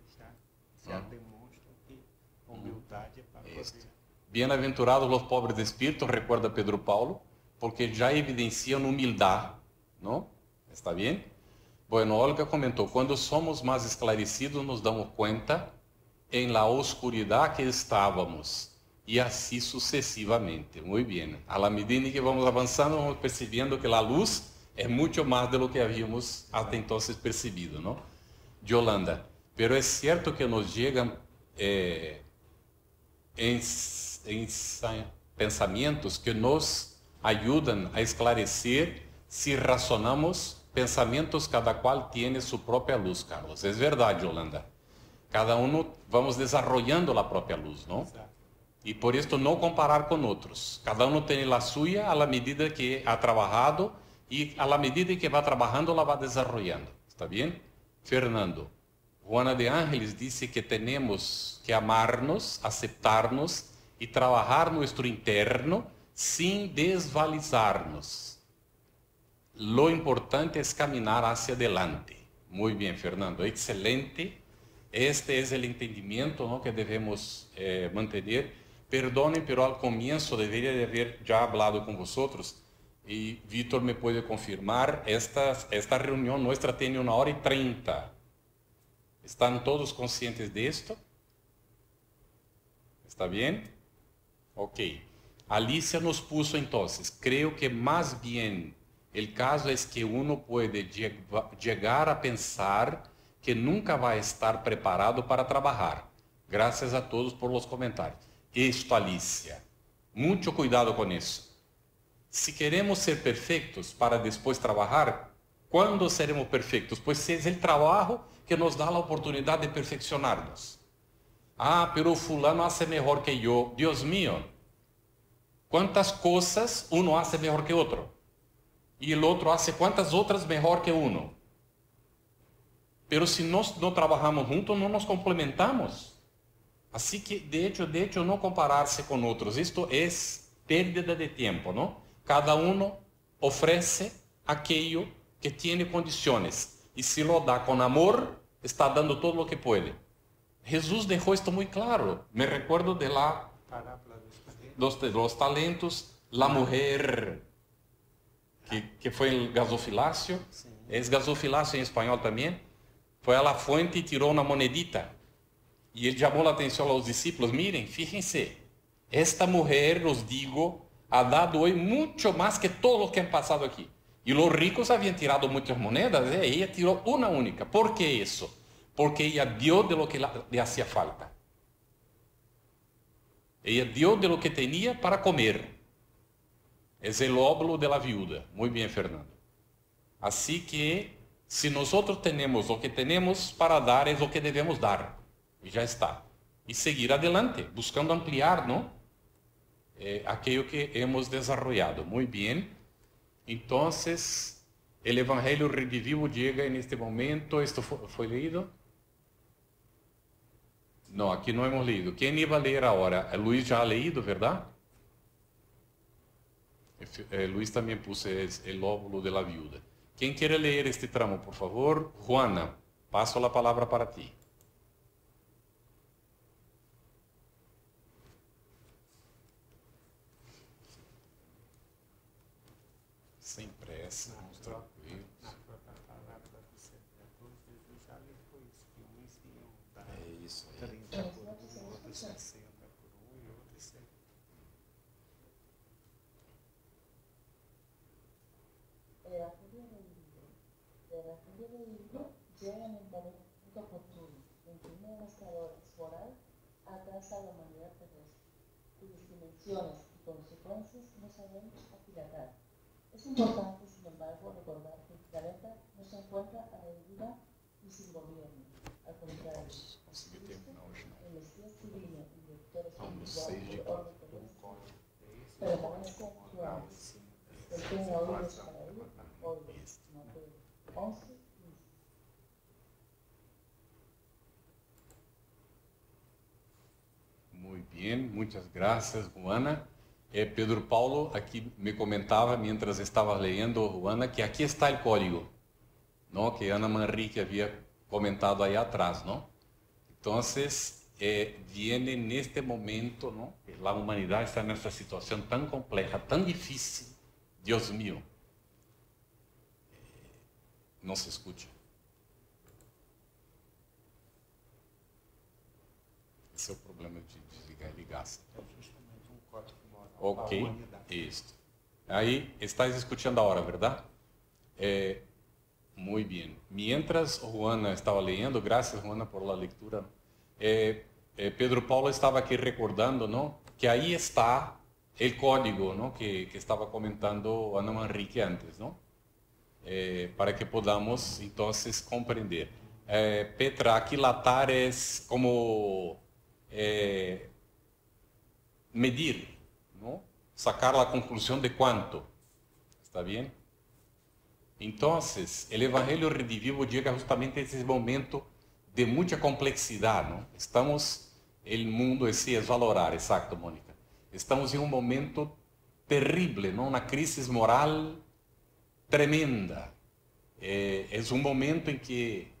já demonstram que humildade é para poder. Bem-aventurados os pobres de espírito, recuerda Pedro Paulo, porque já evidenciam humildade, não? Está bem? Bueno, Olga comentou, quando somos mais esclarecidos, nos damos conta em la oscuridade que estávamos, e assim sucessivamente. Muito bem. À medida que vamos avançando, vamos percebendo que a luz é muito mais de lo que havíamos até então percebido, não? Yolanda, pero é certo que nos chegam pensamentos que nos ajudam a esclarecer se razonamos pensamentos, cada qual tem sua própria luz, Carlos. É verdade, Yolanda. Cada vamos desenvolvendo a própria luz, não? E por isso não comparar com outros. Cada tem a sua à medida que ha trabalhado e à medida que vai trabalhando, ela vai desenvolvendo. Está bem? Fernando, Juana de Ángeles disse que temos que amarnos, aceitarnos e trabalhar nosso interno sem desvalorizarnos. Lo importante es caminar hacia adelante. Muy bien, Fernando. Excelente. Este es el entendimiento, ¿no?, que debemos mantener. Perdonen, pero al comienzo debería de haber ya hablado con vosotros. Y Víctor me puede confirmar, esta reunión nuestra tiene 1h30. ¿Están todos conscientes de esto? ¿Está bien? Ok. Alicia nos puso entonces, creo que más bien el caso es que uno puede llegar a pensar que nunca va a estar preparado para trabajar. Gracias a todos por los comentarios. Esto, Alicia, mucho cuidado con eso. Si queremos ser perfectos para después trabajar, ¿cuándo seremos perfectos? Pues es el trabajo que nos da la oportunidad de perfeccionarnos. Ah, pero fulano hace mejor que yo. Dios mío, ¿cuántas cosas uno hace mejor que otro? E o outro hace quantas outras melhor que uno. Pero se nós não trabalhamos juntos, não nos complementamos. Assim que, de hecho, não comparar-se com outros. Isto é pérdida de tempo, não? Cada um oferece aquilo que tem condições. E se lo dá com amor, está dando todo o que pode. Jesus deixou isto muito claro. Me recuerdo de lá, dos talentos, la mujer que foi el gasofilácio, é gasofilácio em espanhol também, foi a la fuente e tirou uma monedita. E ele chamou a atenção aos discípulos, miren, fíjense, esta mulher, os digo, ha dado hoje muito mais que todos os que han passado aqui. E os ricos haviam tirado muitas moedas, e ela tirou uma única. ¿Por que isso? Porque ela deu de lo que le hacía falta. Ela deu de lo que tinha para comer. É o óvulo de la viuda. Muito bem, Fernando. Assim que, se nós temos o que temos para dar, é o que devemos dar. E já está. E seguir adelante, buscando ampliar, não? Aquilo que hemos desenvolvido. Muito bem. Então, o Evangelho redivivo chega neste momento. Isto foi lido? Não, aqui não hemos lido. Quem iba a ler agora? Luiz já ha leído, verdade? Luiz também pôs o óvulo de la viuda. Quem quer ler este tramo, por favor? Juana, passo a palavra para ti. Sem pressa, vamos tranquilo. Na própria palavra do Senhor, Jesus já levou isso, que uns iam dar 30 por um, outros 60 por um e outros 70. tiempo de vivir llega en el momento oportuno en que un devastador esporal atrasa a la humanidad terrestre, cuyas dimensiones y consecuencias no sabemos aquilatar. Es importante, sin embargo, recordar que el planeta no se encuentra a la deriva y sin gobierno. Al contrario, Cristo, el Mesías divino y director espiritual del orden terrestre, permanece actual. El que tenga oídos para oír, oiga. Mateo 11, 15. Muy bien, muchas gracias, Juana. Pedro Paulo aquí me comentaba mientras estaba leyendo, Juana, que aquí está el código, ¿no? Que Ana Manrique había comentado ahí atrás, ¿no? Entonces, viene en este momento, ¿no? La humanidad está en esta situación tan compleja, tan difícil. Dios mío. No se escucha. Esse é o problema de desligar e ligar. Ok, isso. Aí, estás escuchando ahora, ¿verdad? Muy bien. Mientras Juana estaba leyendo, gracias Juana por la lectura, Pedro Paulo estaba aquí recordando, ¿no? Que ahí está el código, ¿no? Que estaba comentando Ana Manrique antes, ¿no? Para que podamos entonces comprender. Petra, aquilatar es como medir, ¿no? Sacar la conclusión de cuánto. ¿Está bien? Entonces, el Evangelio Redivivo llega justamente a ese momento de mucha complejidad, ¿no? El mundo ese es valorar, exacto, Mónica. Estamos en un momento terrible, ¿no? Una crisis moral tremenda. Es un momento en que,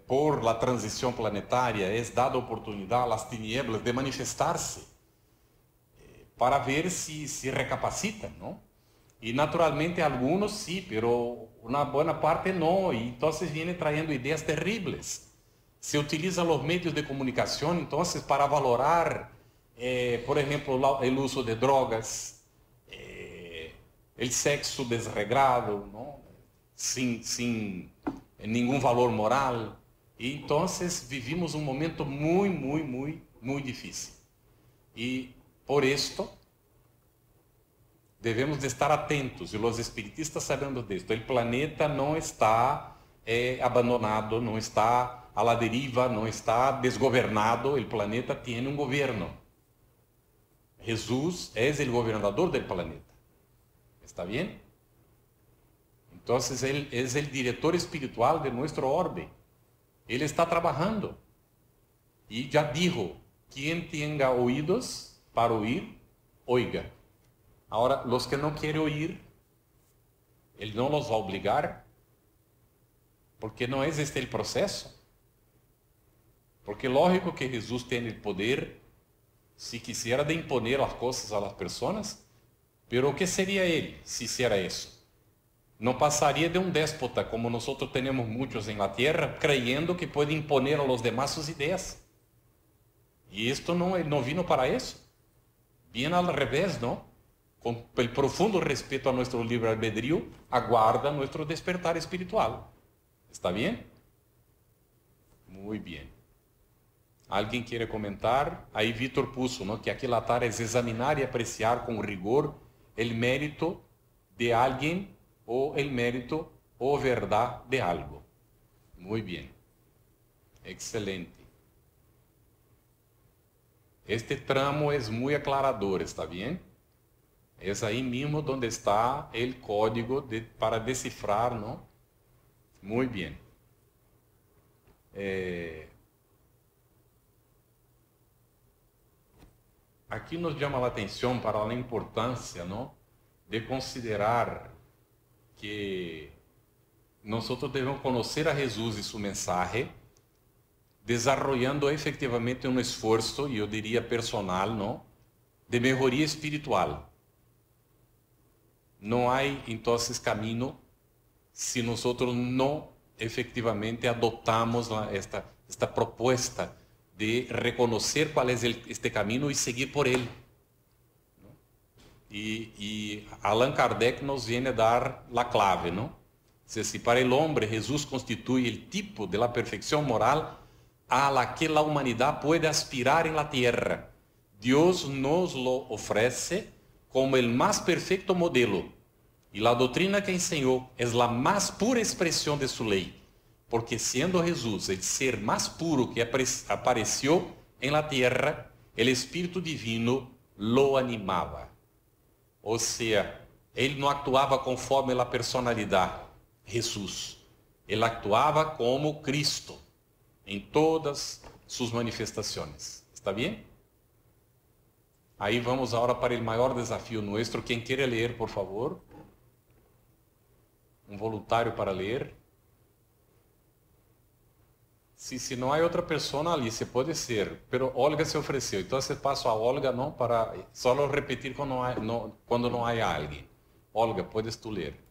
por la transición planetaria, es dada oportunidad a las tinieblas de manifestarse para ver si recapacitan, ¿no? Y naturalmente algunos sí, pero una buena parte no. Y entonces viene trayendo ideas terribles. Se utilizan los medios de comunicación entonces para valorar, por ejemplo, el uso de drogas, el sexo desregrado, ¿no? Sin ningún valor moral. Y entonces vivimos un momento muy, muy, muy, muy difícil. Y por esto debemos de estar atentos, y los espiritistas sabendo de esto. El planeta no está abandonado, no está a la deriva, no está desgobernado. El planeta tiene un gobierno. Jesús es el gobernador del planeta. ¿Está bien? Entonces Él es el director espiritual de nuestro orbe. Él está trabajando. Y ya dijo, quien tenga oídos para oír, oiga. Ahora, los que no quieren oír, Él no los va a obligar, porque no es este el proceso. Porque lógico que Jesús tiene el poder, si quisiera, de imponer las cosas a las personas, pero ¿qué sería Él si hiciera eso? No pasaría de un déspota, como nosotros tenemos muchos en la tierra, creyendo que puede imponer a los demás sus ideas. Y esto no vino para eso. Viene al revés, ¿no? Con el profundo respeto a nuestro libre albedrío, aguarda nuestro despertar espiritual. ¿Está bien? Muy bien. ¿Alguien quiere comentar? Ahí Víctor puso, ¿no? Que aquilatar es examinar y apreciar con rigor el mérito de alguien o el mérito o verdad de algo. Muy bien. Excelente. Este tramo es muy aclarador, ¿está bien? Es ahí mismo donde está el código para descifrar, ¿no? Muy bien. Aquí nos llama la atención para la importancia, ¿no? De considerar que nosotros debemos conocer a Jesús y su mensaje, desarrollando efectivamente un esfuerzo, y yo diría personal, ¿no? De mejoría espiritual. No hay entonces camino si nosotros no efectivamente adoptamos esta propuesta de reconocer cuál es este camino y seguir por él, ¿no? Y Allan Kardec nos viene a dar la clave, ¿no? Si para el hombre Jesús constituye el tipo de la perfección moral a la que la humanidad puede aspirar en la tierra, Dios nos lo ofrece como el más perfecto modelo. Y la doctrina que enseñó es la más pura expresión de su ley, porque siendo Jesús el ser más puro que apareció en la tierra, el Espíritu Divino lo animaba. O sea, él no actuaba conforme la personalidad Jesús. Él actuaba como Cristo en todas sus manifestaciones. ¿Está bien? Ahí vamos ahora para el mayor desafío nuestro. ¿Quién quiere leer, por favor? Un voluntario para leer. Si no hay otra persona ali, se puede ser. Pero Olga se ofreció. Entonces paso a Olga, ¿no? Para solo repetir cuando no hay alguien. Olga, puedes tú leer.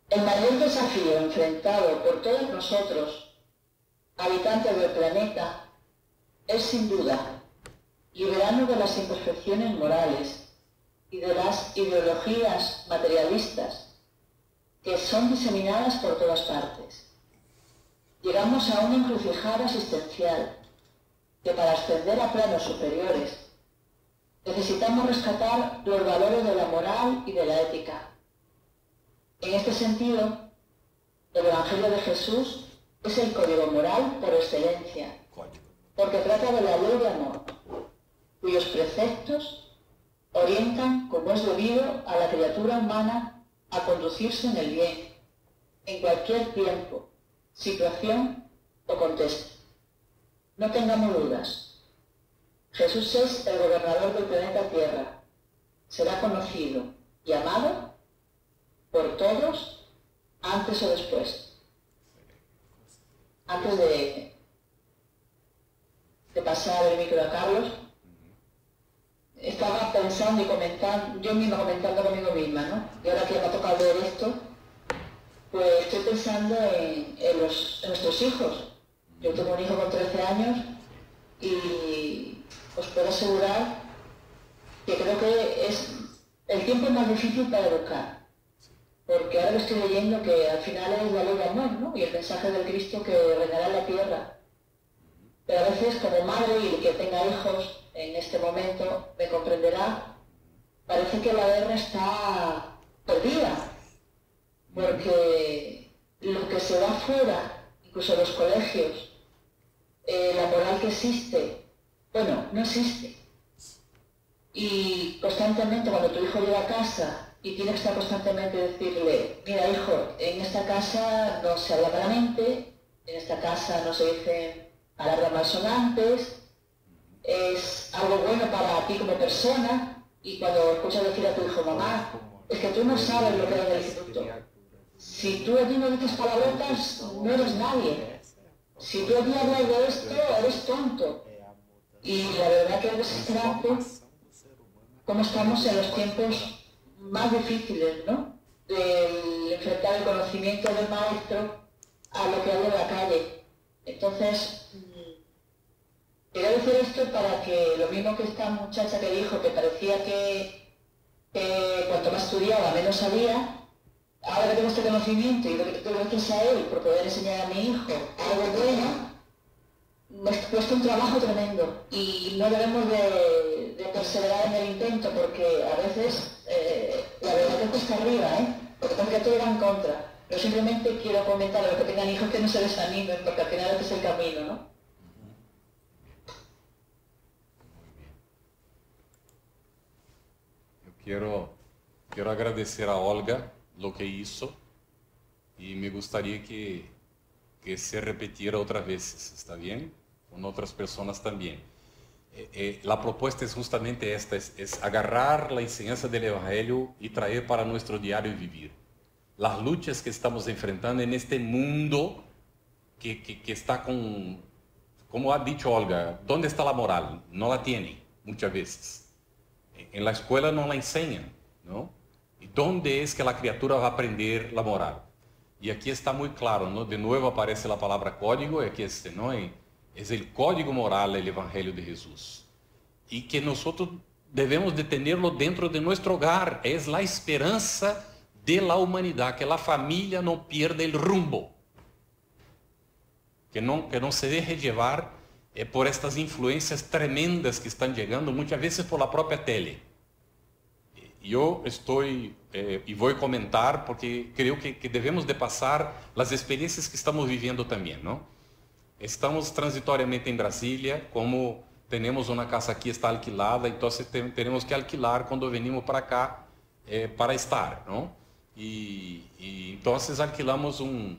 El mayor desafío enfrentado por todos nosotros, habitantes del planeta, es sin duda liberarnos de las imperfecciones morales y de las ideologías materialistas que son diseminadas por todas partes. Llegamos a una encrucijada existencial que para ascender a planos superiores necesitamos rescatar los valores de la moral y de la ética. En este sentido, el Evangelio de Jesús es el código moral por excelencia, porque trata de la ley de amor, cuyos preceptos orientan como es debido a la criatura humana a conducirse en el bien, en cualquier tiempo, situación o contexto. No tengamos dudas. Jesús es el gobernador del planeta Tierra. Será conocido y amado por todos, antes o después. Antes de pasar el micro a Carlos, estaba pensando y comentando, yo misma comentando conmigo misma, ¿no? Y ahora que me ha tocado ver esto, pues estoy pensando en nuestros hijos. Yo tengo un hijo con 13 años y os puedo asegurar que creo que es el tiempo más difícil para educar. Porque ahora lo estoy leyendo que al final es la ley de amor, ¿no? Y el mensaje del Cristo que reinará en la tierra. Pero a veces como madre y el que tenga hijos en este momento me comprenderá, parece que la guerra está perdida. Porque lo que se da fuera, incluso en los colegios, la moral que existe, bueno, no existe. Y constantemente cuando tu hijo llega a casa y tienes que estar constantemente decirle, mira hijo, en esta casa no se habla claramente, en esta casa no se dicen palabras malsonantes, es algo bueno para ti como persona, y cuando escuchas decir a tu hijo, mamá, es que tú no sabes lo que es el instituto. Si tú allí no dices palabrotas, no eres nadie. Si tú allí hablas de esto, eres tonto. Y la verdad que es desesperante cómo estamos en los tiempos más difíciles, ¿no? De enfrentar el conocimiento del maestro a lo que hay en la calle. Entonces, quería decir esto para que lo mismo que esta muchacha que dijo que parecía que cuanto más estudiaba menos sabía, ahora que tengo este conocimiento y gracias a él por poder enseñar a mi hijo algo bueno, me cuesta un trabajo tremendo y no debemos de perseverar en el intento porque a veces la verdad que cuesta arriba, porque tengo que todo va en contra. Pero simplemente quiero comentar a los que tengan hijos que no se desanimen porque al final este es el camino, ¿no? Yo quiero agradecer a Olga lo que hizo y me gustaría que se repitiera otras veces, ¿está bien? Con otras personas también. La propuesta es justamente esta, es agarrar la enseñanza del Evangelio y traer para nuestro diario vivir. Las luchas que estamos enfrentando en este mundo que está con, como ha dicho Olga, ¿dónde está la moral? No la tiene muchas veces. En la escuela no la enseñan, ¿no? ¿Y dónde es que la criatura va a aprender la moral? Y aquí está muy claro, ¿no? De nuevo aparece la palabra código, y aquí ¿no? Es el código moral del Evangelio de Jesús. Y que nosotros debemos de tenerlo dentro de nuestro hogar. Es la esperanza de la humanidad, que la familia no pierda el rumbo, que no se deje llevar por estas influencias tremendas que están llegando, muchas veces por la propia tele. Yo estoy, y voy a comentar, porque creo que debemos de pasar las experiencias que estamos viviendo también, ¿no? Estamos transitoriamente en Brasilia, como tenemos una casa aquí, está alquilada, entonces tenemos que alquilar cuando venimos para acá para estar, ¿no? Y entonces alquilamos un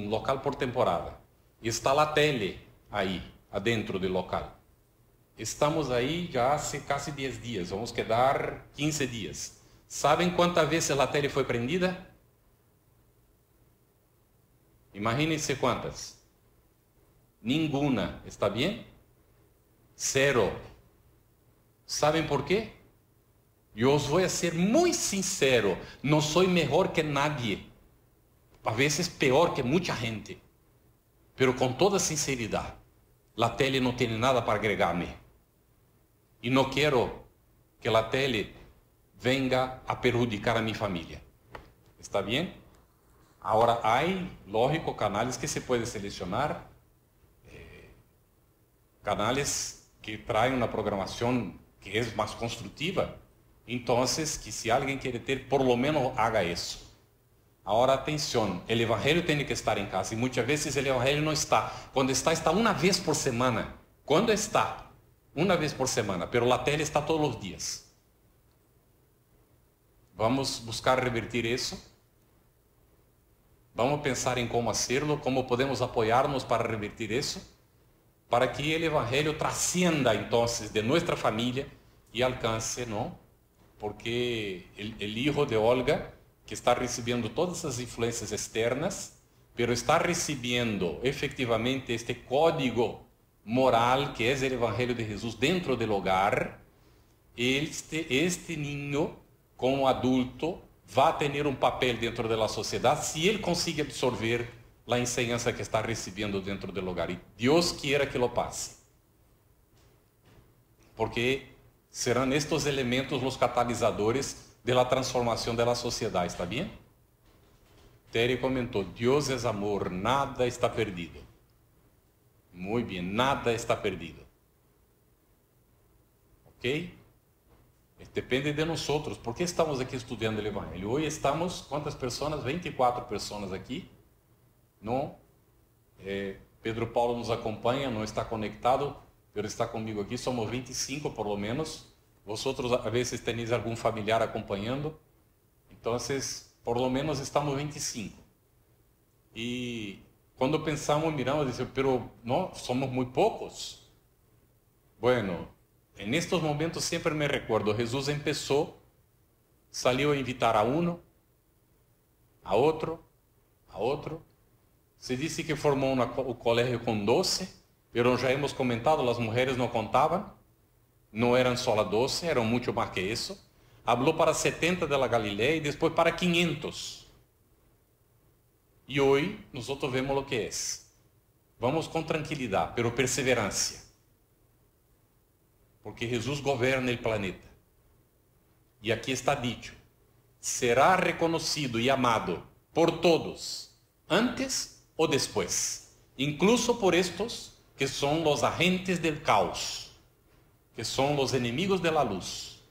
local por temporada. E está la tele aí, adentro do local. Estamos aí já há quase 10 dias, vamos quedar 15 dias. Sabem quantas vezes a tele foi prendida? Imaginem-se quantas. Ninguna, ¿está bem? 0. ¿Saben por quê? Eu os vou ser muito sincero, não sou melhor que nadie, a vezes pior que muita gente, pero com toda sinceridade, a tele não tem nada para agregar-me, e não quero que a tele venga a perjudicar a minha família, está bem? Agora, há, lógico, canais que se pode selecionar, canais que traem uma programação que é mais construtiva. Entonces, que si alguien quiere ter, por lo menos haga eso. Ahora, atención, el evangelio tiene que estar en casa, y muchas veces el evangelio no está. Cuando está una vez por semana. ¿Cuándo está? Una vez por semana, pero la tele está todos los días. Vamos buscar revertir eso. Vamos pensar en cómo hacerlo, cómo podemos apoyarnos para revertir eso, para que el evangelio trascienda entonces de nuestra familia y alcance, ¿no? Porque el hijo de Olga, que está recibiendo todas esas influencias externas, pero está recibiendo efectivamente este código moral que es el Evangelio de Jesús dentro del hogar, este niño, como adulto, va a tener un papel dentro de la sociedad si él consigue absorber la enseñanza que está recibiendo dentro del hogar. Y Dios quiera que lo pase. Porque serão estes elementos os catalisadores da transformação da sociedade, está bem? Terry comentou, Deus é amor, nada está perdido. Muito bem, nada está perdido. Ok? Depende de nós. ¿Por que estamos aqui estudando o Evangelho? Hoje estamos, quantas pessoas? 24 pessoas aqui. Não? Pedro Paulo nos acompanha, não está conectado, pero está comigo aqui, somos 25 por lo menos. Vosotros a veces tenéis algum familiar acompanhando. Então, por lo menos estamos 25. E quando pensamos, miramos e dizemos, pero não, somos muito poucos. Bueno, en estos momentos sempre me recuerdo, Jesus empezó, salió a invitar a uno, a outro, a outro. Se disse que formou o colégio com 12, pero já hemos comentado, as mulheres não contavam, não eram só las 12, eram muito mais que isso. Hablou para 70 de la Galileia e depois para 500. E hoje, nós vemos o que é. Vamos com tranquilidade, pero perseverancia. Porque Jesus governa o planeta. E aqui está dito, será reconhecido e amado por todos, antes ou depois, incluso por estos que são os agentes del caos, que são os inimigos de la luz,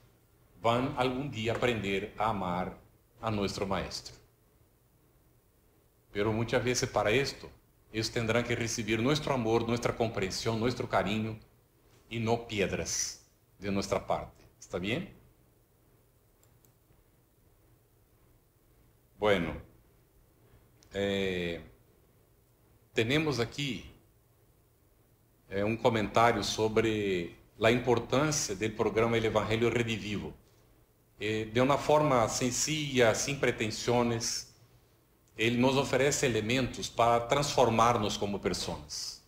vão algum dia aprender a amar a nosso Maestro. Pero muitas vezes para esto, eles terão que receber nosso amor, nossa compreensão, nosso carinho, e não piedras de nossa parte. ¿Está bem? Bueno, temos aqui um comentário sobre a importância do programa El Evangelio Redivivo. De uma forma sencilla, sem pretensões, ele nos oferece elementos para transformar-nos como pessoas.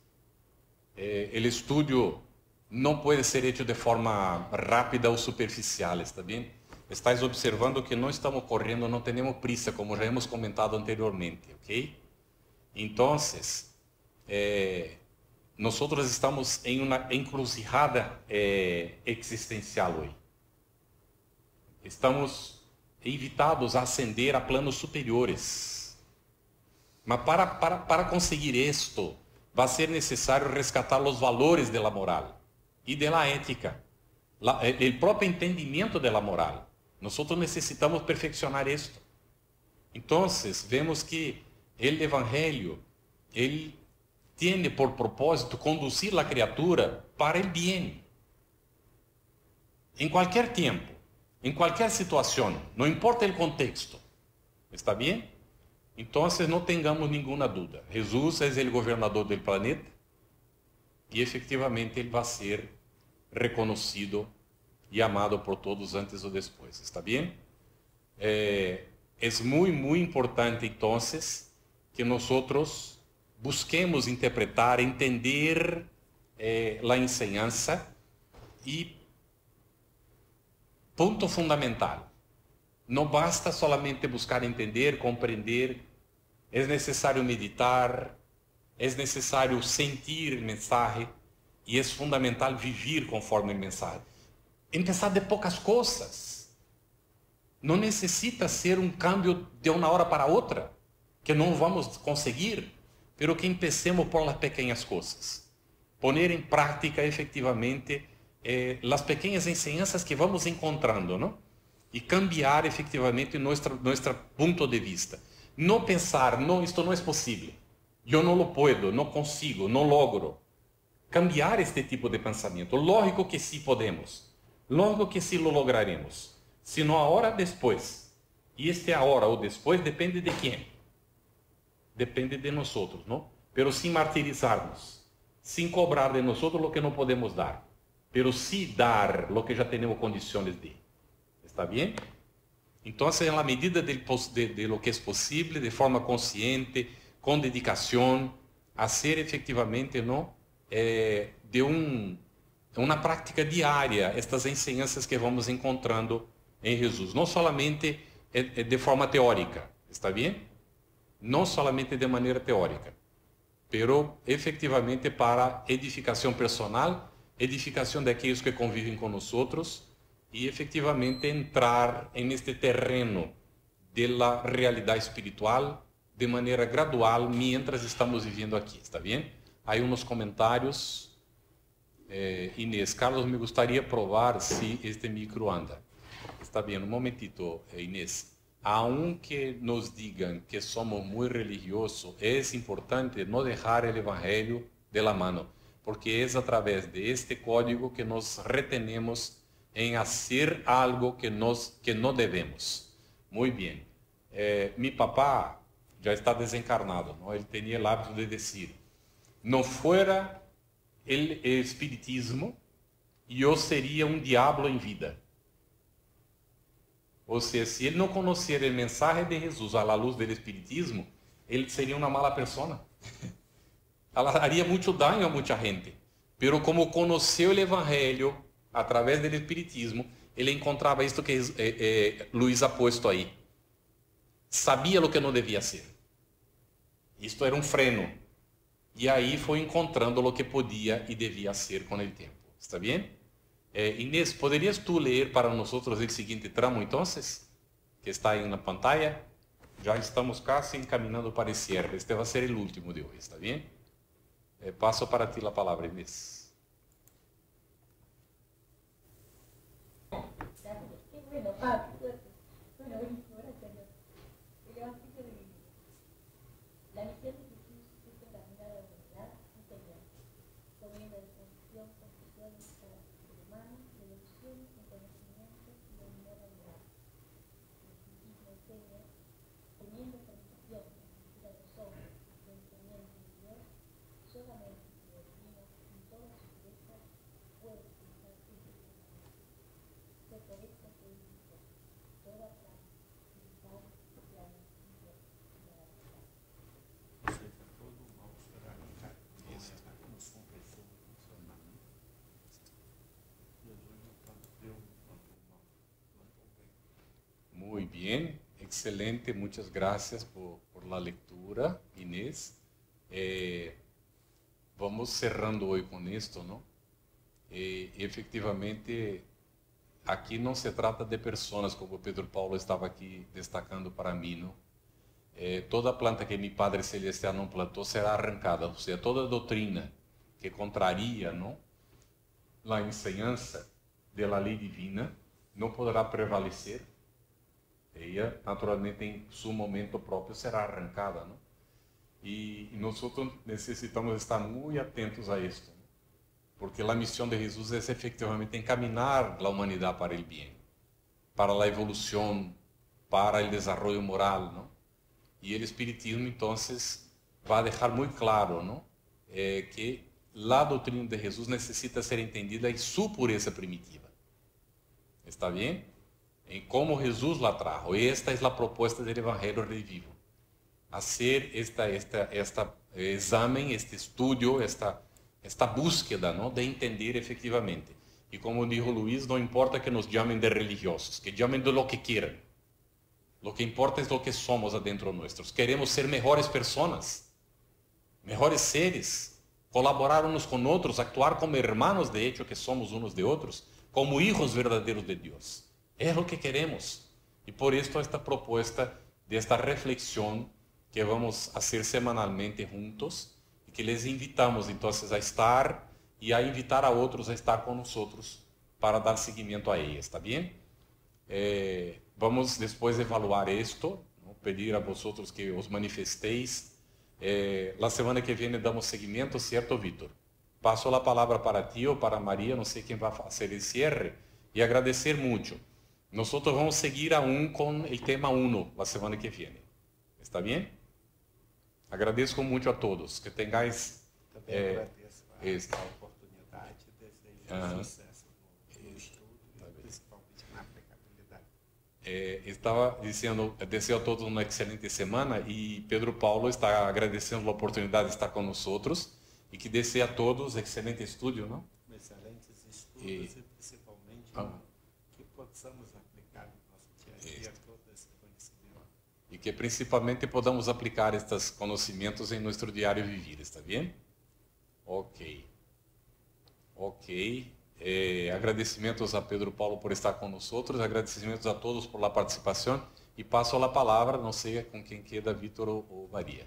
O estudo não pode ser feito de forma rápida ou superficial, está bem? Estáis observando que não estamos correndo, não temos prisa, como já hemos comentado anteriormente, ok? Então, nós estamos em uma encruzilhada existencial hoje. Estamos invitados a ascender a planos superiores. Mas para conseguir esto, vai ser necessário rescatar os valores da moral e da ética, o próprio entendimento da moral. Nós necessitamos perfeccionar isto. Então, vemos que o Evangelho, ele tem por propósito conduzir a criatura para o bem. Em qualquer tempo, em qualquer situação, não importa o contexto. ¿Está bem? Então, não tengamos nenhuma dúvida. Jesus é o governador do planeta e, efetivamente, ele vai ser reconhecido e amado por todos antes ou depois. ¿Está bem? É muito importante, então, que nós busquemos interpretar, entender a enseñança e, ponto fundamental, não basta solamente buscar entender, compreender, é necessário meditar, é necessário sentir o mensagem e é fundamental viver conforme o mensagem. Empezar de poucas coisas. Não necessita ser um cambio de uma hora para outra, que não vamos conseguir, pero que empecemos por las pequeñas coisas. Poner em prática efetivamente as pequenas enseñanças que vamos encontrando, não? E cambiar efetivamente nosso ponto de vista. Não pensar, não, isto não é possível. Eu não lo puedo, não consigo, não logro. Cambiar este tipo de pensamento. Lógico que sim podemos. Lógico que sim lo lograremos. Se não a hora depois. E este a hora ou depois depende de quem? Depende de nós, não? Pero sem martirizarmos. Sem cobrar de nós o que não podemos dar. Pero sim dar o que já temos condições de. ¿Está bem? Então, na medida de lo que é possível, de forma consciente, com dedicação, fazer efetivamente, não, de uma prática diária estas enseñanças que vamos encontrando em Jesus. Não solamente de forma teórica, está bem? Não solamente de maneira teórica, pero efetivamente para edificação personal, edificação daqueles que convivem conosco, e efetivamente entrar neste terreno da realidade espiritual de maneira gradual, mientras estamos vivendo aqui, está bem? Há uns comentários. Inês, Carlos, me gostaria provar se este micro anda. Está bem, um momentito, Inês. Aunque nos digam que somos muito religiosos, é importante não deixar o Evangelho de la mano, porque é através de este código que nos retenemos em fazer algo que não devemos. Muito bem. Mi papá já está desencarnado, não? Ele tinha o hábito de dizer: não fuera o espiritismo, eu seria um diabo em vida. Ou seja, se ele não conhecer a mensagem de Jesus à luz do espiritismo, ele seria uma mala pessoa. Ela faria muito dano a muita gente. Pero como conheceu o Evangelho através do espiritismo, ele encontrava isto que Luiz ha posto aí. Sabia o que não devia ser. Isto era um freno. E aí foi encontrando o que podia e devia ser com o tempo. Está bem? Inês, poderias tu ler para nós o seguinte tramo, então? Que está aí na pantalla. Já estamos quase encaminhando para o cierre. Este vai ser o último de hoje, está bem? Passo para ti a palavra, Inês. La misión de Jesús es encarnar la humanidad interior, poniendo a disposición condiciones para el ser humano de evolución en conocimiento y de nueva moral. El espiritismo enseña, teniendo por misión asistir a los hombres al pensamiento de Dios, solamente si lo divino en todas sus purezas puede expresar este pensamiento. Fue por esto que él dijo: toda planta, cristal, plana, Dios, y la verdad. Muy bien, excelente, muchas gracias por la lectura, Inés. Vamos cerrando hoy con esto, ¿no? Efectivamente, aqui não se trata de pessoas, como Pedro Paulo estava aqui destacando para mim, não? Toda planta que mi Padre Celestial não plantou será arrancada, ou seja, toda doutrina que contraria, não, a enseñança da lei divina não poderá prevalecer. Ela, naturalmente, em seu momento próprio, será arrancada, não? E nós necessitamos estar muito atentos a isto, não? Porque a missão de Jesus é efetivamente encaminhar a humanidade para o bem, para a evolução, para o desenvolvimento moral, não? E o Espiritismo, então, vai deixar muito claro, não? Que a doutrina de Jesus necessita ser entendida em sua pureza primitiva. ¿Está bem? Em como Jesus la trajo. Esta é a proposta do Evangelho Redivivo. Hacer este exame, este estudio, esta búsqueda, ¿no? De entender efectivamente. E como dijo Luiz, não importa que nos chamem de religiosos, que chamem de lo que quieran. Lo que importa es lo que somos adentro nuestros. Queremos ser mejores personas, mejores seres, colaborar unos con otros, actuar como hermanos de hecho que somos unos de otros, como hijos verdaderos de Dios. Es lo que queremos. Y por esto esta propuesta de esta reflexión que vamos a hacer semanalmente juntos y que les invitamos entonces a estar y a invitar a otros a estar con nosotros para dar seguimiento a ella. ¿Está bien? Vamos depois evaluar isto, ¿no? Pedir a vosotros que os manifestéis. La semana que vem damos seguimento, ¿cierto, Vítor? Passo a palavra para ti ou para Maria, não sei quem vai fazer o cierre, e agradecer muito. Nós vamos seguir aún com o tema 1 la semana que vem. ¿Está bem? Agradeço muito a todos. Que tenhais agradeço a oportunidade, desejo sucesso no estudo e principalmente na aplicabilidade. Estava dizendo, desejo a todos uma excelente semana e Pedro Paulo está agradecendo a oportunidade de estar com nós e que deseja a todos excelente estudo, não? Excelentes estudos e principalmente que possamos aplicar no nosso dia a dia todo esse conhecimento. E que principalmente podamos aplicar estes conhecimentos em nosso diário vivir, está bem? Ok. Agradecimentos a Pedro Paulo por estar com nós, agradecimentos a todos por la participação e passo a palavra, não sei com quem queda, Vítor ou Maria.